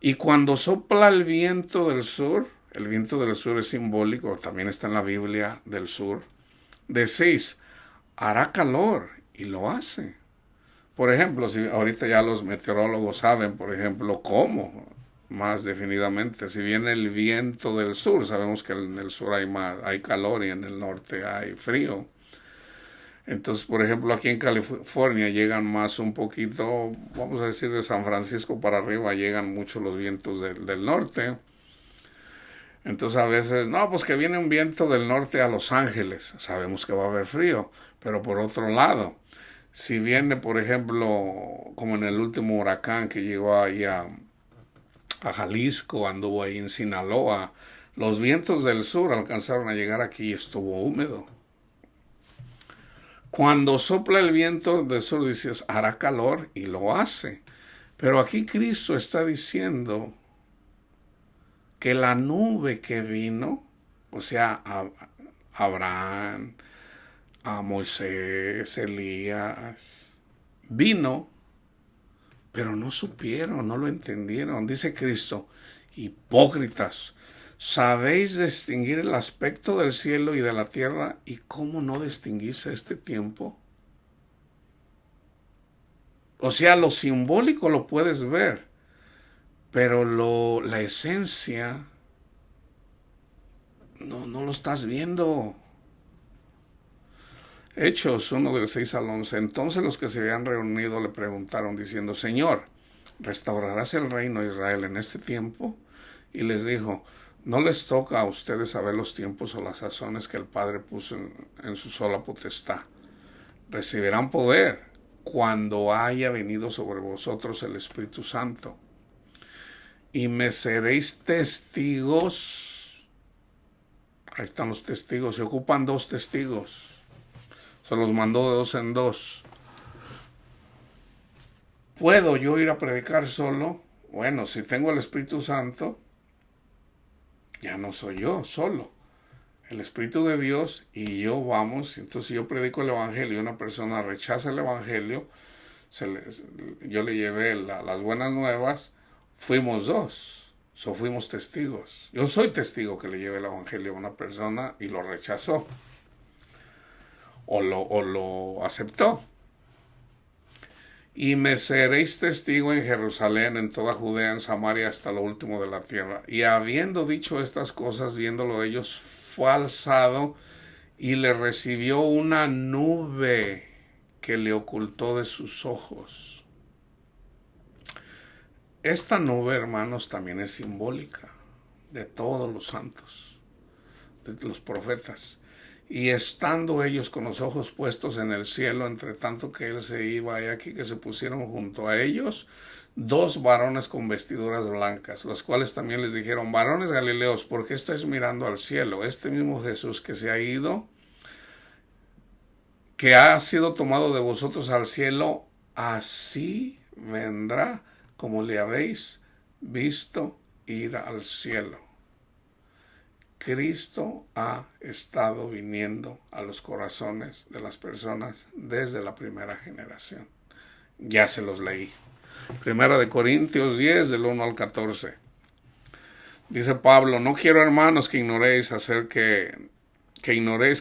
Y cuando sopla el viento del sur es simbólico, también está en la Biblia del sur, decís, hará calor, y lo hace. Por ejemplo, si ahorita ya los meteorólogos saben, por ejemplo, cómo, más definidamente, si viene el viento del sur, sabemos que en el sur hay calor y en el norte hay frío. Entonces, por ejemplo, aquí en California llegan más un poquito, vamos a decir, de San Francisco para arriba, llegan mucho los vientos del norte. Entonces a veces, no, pues que viene un viento del norte a Los Ángeles, sabemos que va a haber frío, pero por otro lado, si viene, por ejemplo, como en el último huracán que llegó ahí a Jalisco, anduvo ahí en Sinaloa, los vientos del sur alcanzaron a llegar aquí y estuvo húmedo. Cuando sopla el viento del sur dices, hará calor, y lo hace. Pero aquí Cristo está diciendo que la nube que vino, o sea, a Abraham, a Moisés, Elías, vino, pero no supieron, no lo entendieron. Dice Cristo, hipócritas, ¿sabéis distinguir el aspecto del cielo y de la tierra? ¿Y cómo no distinguís este tiempo? O sea, lo simbólico lo puedes ver, pero la esencia no lo estás viendo. Hechos 1 del 6 al 11. Entonces los que se habían reunido le preguntaron diciendo, Señor, ¿restaurarás el reino de Israel en este tiempo? Y les dijo, no les toca a ustedes saber los tiempos o las sazones que el Padre puso en su sola potestad. Recibirán poder cuando haya venido sobre vosotros el Espíritu Santo. Y me seréis testigos. Ahí están los testigos. Se ocupan 2 testigos. Se los mandó de 2 en 2. ¿Puedo yo ir a predicar solo? Bueno, si tengo el Espíritu Santo, ya no soy yo solo. El Espíritu de Dios y yo vamos. Entonces, si yo predico el Evangelio y una persona rechaza el Evangelio, yo le llevé las buenas nuevas, fuimos 2. Fuimos testigos. Yo soy testigo que le llevé el Evangelio a una persona y lo rechazó. O lo aceptó. Y me seréis testigo en Jerusalén, en toda Judea, en Samaria, hasta lo último de la tierra. Y habiendo dicho estas cosas, viéndolo ellos, fue alzado y le recibió una nube que le ocultó de sus ojos. Esta nube, hermanos, también es simbólica de todos los santos, de los profetas. Y estando ellos con los ojos puestos en el cielo, entre tanto que él se iba, y aquí que se pusieron junto a ellos 2 varones con vestiduras blancas, los cuales también les dijeron, varones galileos, ¿por qué estáis mirando al cielo? Este mismo Jesús que se ha ido que ha sido tomado de vosotros al cielo, así vendrá como le habéis visto ir al cielo. Cristo ha estado viniendo a los corazones de las personas desde la primera generación. Ya se los leí. Primera de Corintios 10, del 1 al 14. Dice Pablo: no quiero, hermanos, que ignoréis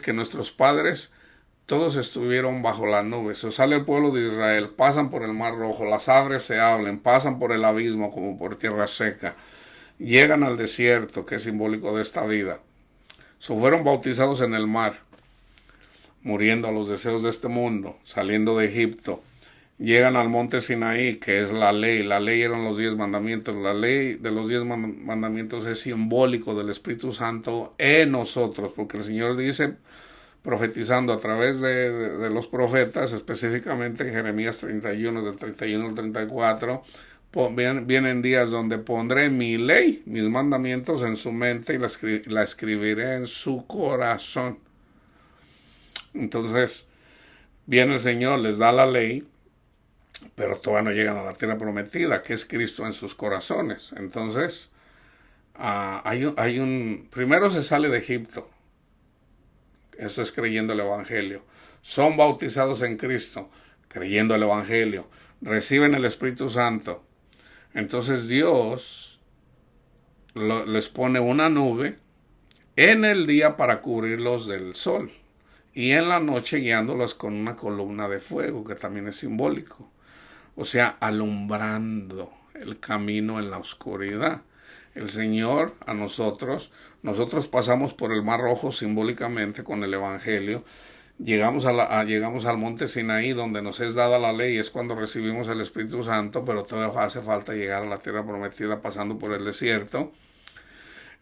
que nuestros padres todos estuvieron bajo las nubes. Se sale el pueblo de Israel, pasan por el mar rojo, las aguas se hablan, pasan por el abismo como por tierra seca, llegan al desierto, que es simbólico de esta vida. Fueron bautizados en el mar, muriendo a los deseos de este mundo, saliendo de Egipto. Llegan al monte Sinaí, que es la ley. La ley eran los 10 mandamientos. La ley de los 10 mandamientos es simbólico del Espíritu Santo en nosotros, porque el Señor dice, profetizando a través de los profetas, específicamente en Jeremías 31, del 31 al 34, vienen días donde pondré mi ley, mis mandamientos en su mente y la escribiré en su corazón. Entonces, viene el Señor, les da la ley, pero todavía no llegan a la tierra prometida, que es Cristo en sus corazones. Entonces, primero se sale de Egipto. Eso es creyendo el Evangelio. Son bautizados en Cristo, creyendo el Evangelio. Reciben el Espíritu Santo. Entonces Dios les pone una nube en el día para cubrirlos del sol, y en la noche guiándolos con una columna de fuego, que también es simbólico. O sea, alumbrando el camino en la oscuridad. El Señor a nosotros pasamos por el Mar Rojo simbólicamente con el Evangelio. Llegamos al monte Sinaí, donde nos es dada la ley, es cuando recibimos el Espíritu Santo, pero todavía hace falta llegar a la tierra prometida pasando por el desierto.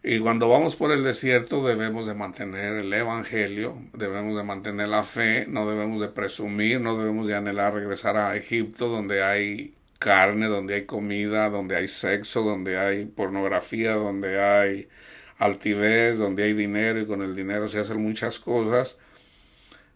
Y cuando vamos por el desierto debemos de mantener el Evangelio, debemos de mantener la fe, no debemos de presumir, no debemos de anhelar regresar a Egipto, donde hay carne, donde hay comida, donde hay sexo, donde hay pornografía, donde hay altivez, donde hay dinero, y con el dinero se hacen muchas cosas.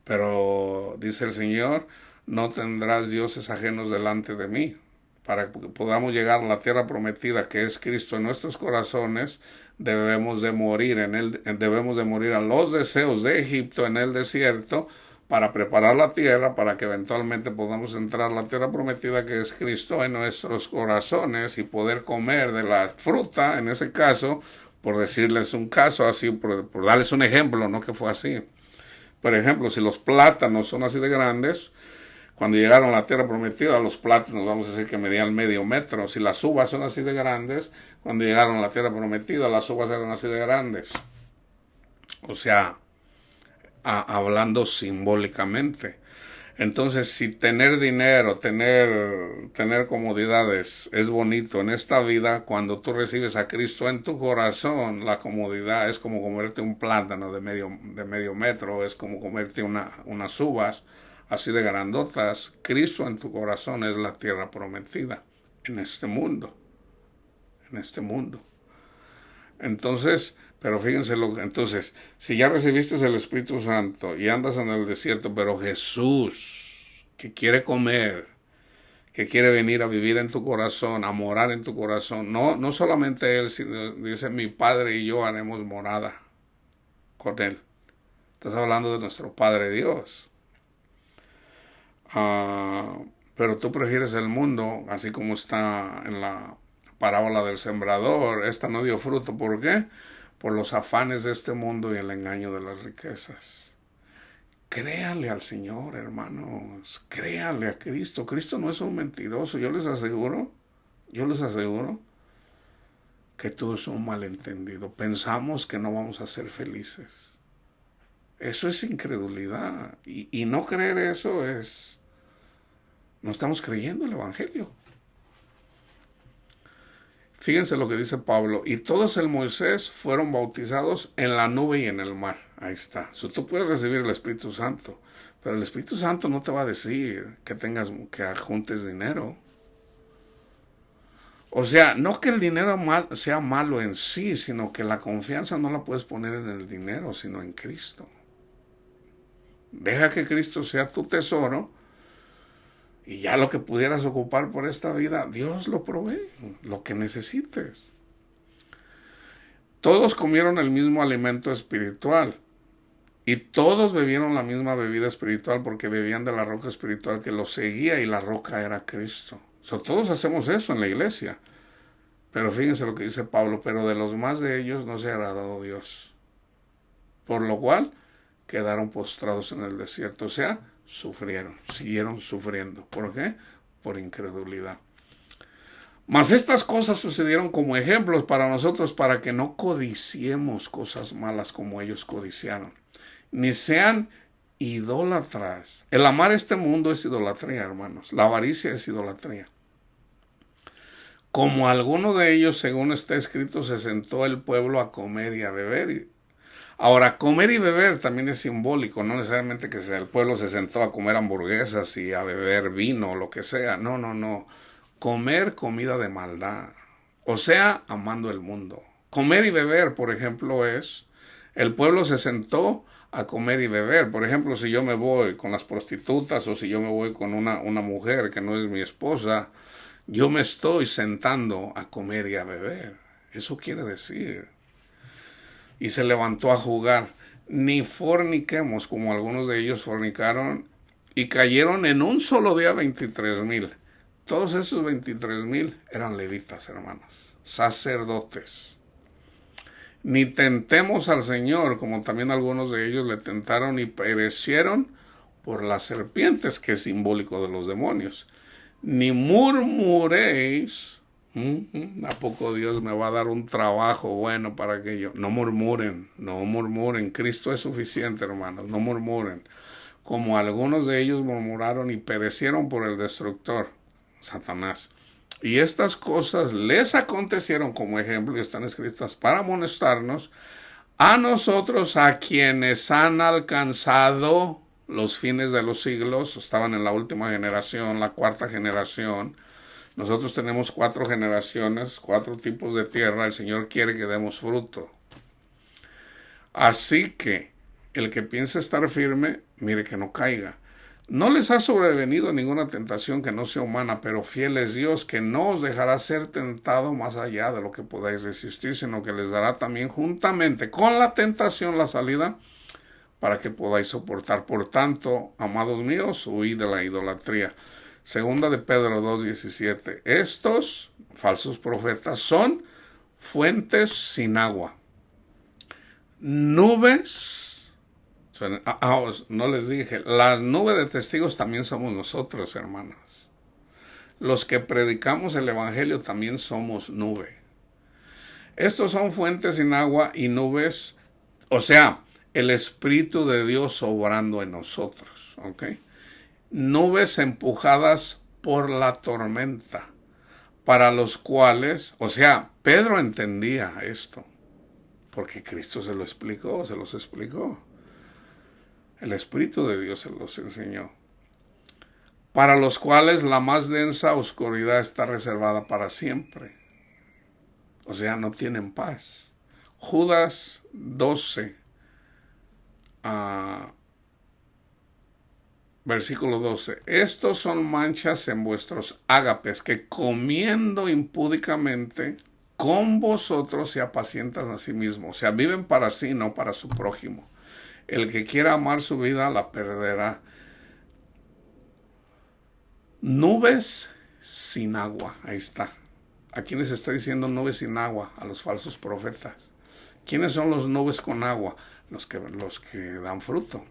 Pero dice el Señor, no tendrás dioses ajenos delante de mí. Para que podamos llegar a la tierra prometida, que es Cristo en nuestros corazones, debemos de morir a los deseos de Egipto en el desierto, para preparar la tierra, para que eventualmente podamos entrar a la tierra prometida, que es Cristo en nuestros corazones, y poder comer de la fruta, en ese caso, por decirles un caso así, por darles un ejemplo, no que fue así. Por ejemplo, si los plátanos son así de grandes, cuando llegaron a la tierra prometida, los plátanos, vamos a decir que medían medio metro. Si las uvas son así de grandes, cuando llegaron a la tierra prometida, las uvas eran así de grandes. O sea, hablando simbólicamente. Entonces, si tener dinero, tener comodidades es bonito en esta vida, cuando tú recibes a Cristo en tu corazón, la comodidad es como comerte un plátano de medio metro, es como comerte unas uvas así de grandotas. Cristo en tu corazón es la tierra prometida en este mundo. Entonces, pero fíjense entonces, si ya recibiste el Espíritu Santo y andas en el desierto, pero Jesús, que quiere comer, que quiere venir a vivir en tu corazón, a morar en tu corazón, no solamente Él, sino dice, mi Padre y yo haremos morada con Él. Estás hablando de nuestro Padre Dios. Pero tú prefieres el mundo, así como está en la parábola del sembrador. Esta no dio fruto. ¿Por qué? Por los afanes de este mundo y el engaño de las riquezas. Créale al Señor, hermanos. Créale a Cristo. Cristo no es un mentiroso. Yo les aseguro que todo es un malentendido. Pensamos que no vamos a ser felices. Eso es incredulidad. Y no creer eso es... No estamos creyendo el Evangelio. Fíjense lo que dice Pablo. Y todos en Moisés fueron bautizados en la nube y en el mar. Ahí está. Tú puedes recibir el Espíritu Santo, pero el Espíritu Santo no te va a decir que adjuntes dinero. O sea, no que el dinero sea malo en sí, sino que la confianza no la puedes poner en el dinero, sino en Cristo. Deja que Cristo sea tu tesoro y ya lo que pudieras ocupar por esta vida, Dios lo provee, lo que necesites. Todos comieron el mismo alimento espiritual y todos bebieron la misma bebida espiritual porque bebían de la roca espiritual que los seguía y la roca era Cristo. Todos hacemos eso en la iglesia. Pero fíjense lo que dice Pablo, pero de los más de ellos no se ha agradado Dios. Por lo cual quedaron postrados en el desierto. O sea, sufrieron, siguieron sufriendo. ¿Por qué? Por incredulidad. Mas estas cosas sucedieron como ejemplos para nosotros para que no codiciemos cosas malas como ellos codiciaron, ni sean idólatras. El amar este mundo es idolatría, hermanos. La avaricia es idolatría. Como alguno de ellos, según está escrito, se sentó el pueblo a comer y a beber. Ahora, comer y beber también es simbólico, no necesariamente que el pueblo se sentó a comer hamburguesas y a beber vino o lo que sea. No, no, no. Comer comida de maldad, o sea, amando el mundo. Comer y beber, por ejemplo, es, el pueblo se sentó a comer y beber. Por ejemplo, si yo me voy con las prostitutas o si yo me voy con una mujer que no es mi esposa, yo me estoy sentando a comer y a beber. Eso quiere decir. Y se levantó a jugar. Ni forniquemos, como algunos de ellos fornicaron, y cayeron en un solo día 23,000. Todos esos 23,000 eran levitas, hermanos, sacerdotes. Ni tentemos al Señor, como también algunos de ellos le tentaron y perecieron por las serpientes, que es simbólico de los demonios. Ni murmuréis. ¿A poco Dios me va a dar un trabajo bueno para que yo? No murmuren, no murmuren. Cristo es suficiente, hermanos, no murmuren. Como algunos de ellos murmuraron y perecieron por el destructor, Satanás. Y estas cosas les acontecieron como ejemplo y están escritas para amonestarnos a nosotros, a quienes han alcanzado los fines de los siglos. Estaban en la última generación, la cuarta generación. Nosotros tenemos 4 generaciones, 4 tipos de tierra. El Señor quiere que demos fruto. Así que el que piensa estar firme, mire que no caiga. No les ha sobrevenido ninguna tentación que no sea humana, pero fiel es Dios, que no os dejará ser tentado más allá de lo que podáis resistir, sino que les dará también juntamente con la tentación la salida para que podáis soportar. Por tanto, amados míos, huid de la idolatría. Segunda de Pedro 2:17. Estos falsos profetas son fuentes sin agua, nubes. No les dije, las nubes de testigos también somos nosotros, hermanos. Los que predicamos el evangelio también somos nube. Estos son fuentes sin agua y nubes, o sea, el Espíritu de Dios obrando en nosotros, ¿ok? Nubes empujadas por la tormenta, para los cuales, o sea, Pedro entendía esto, porque Cristo se los explicó. El Espíritu de Dios se los enseñó. Para los cuales la más densa oscuridad está reservada para siempre. O sea, no tienen paz. Judas 12, versículo 12. Estos son manchas en vuestros ágapes, que comiendo impúdicamente con vosotros se apacientan a sí mismos. O sea, viven para sí, no para su prójimo. El que quiera amar su vida la perderá. Nubes sin agua. Ahí está. ¿A quiénes está diciendo nubes sin agua? A los falsos profetas. ¿Quiénes son los nubes con agua? Los que dan fruto.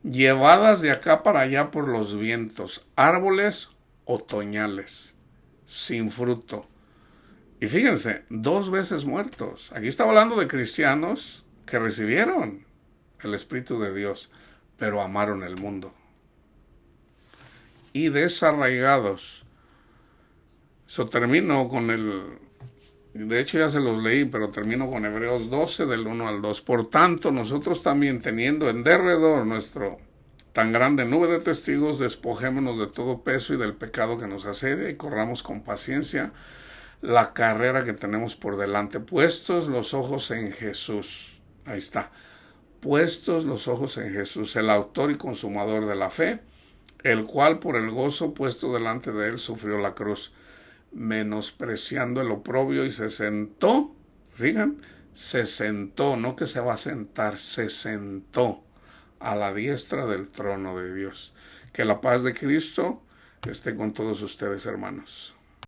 Llevadas de acá para allá por los vientos. Árboles otoñales. Sin fruto. Y fíjense, 2 veces muertos. Aquí está hablando de cristianos que recibieron el Espíritu de Dios, pero amaron el mundo. Y desarraigados. Eso termino con de hecho ya se los leí, pero termino con Hebreos 12 del 1 al 2. Por tanto, nosotros también, teniendo en derredor nuestro tan grande nube de testigos, despojémonos de todo peso y del pecado que nos asedia y corramos con paciencia la carrera que tenemos por delante, puestos los ojos en Jesús. Ahí está. puestos los ojos en Jesús, el autor y consumador de la fe, el cual por el gozo puesto delante de él sufrió la cruz, menospreciando el oprobio, y se sentó, fíjense, se sentó, no que se va a sentar, se sentó a la diestra del trono de Dios. Que la paz de Cristo esté con todos ustedes, hermanos.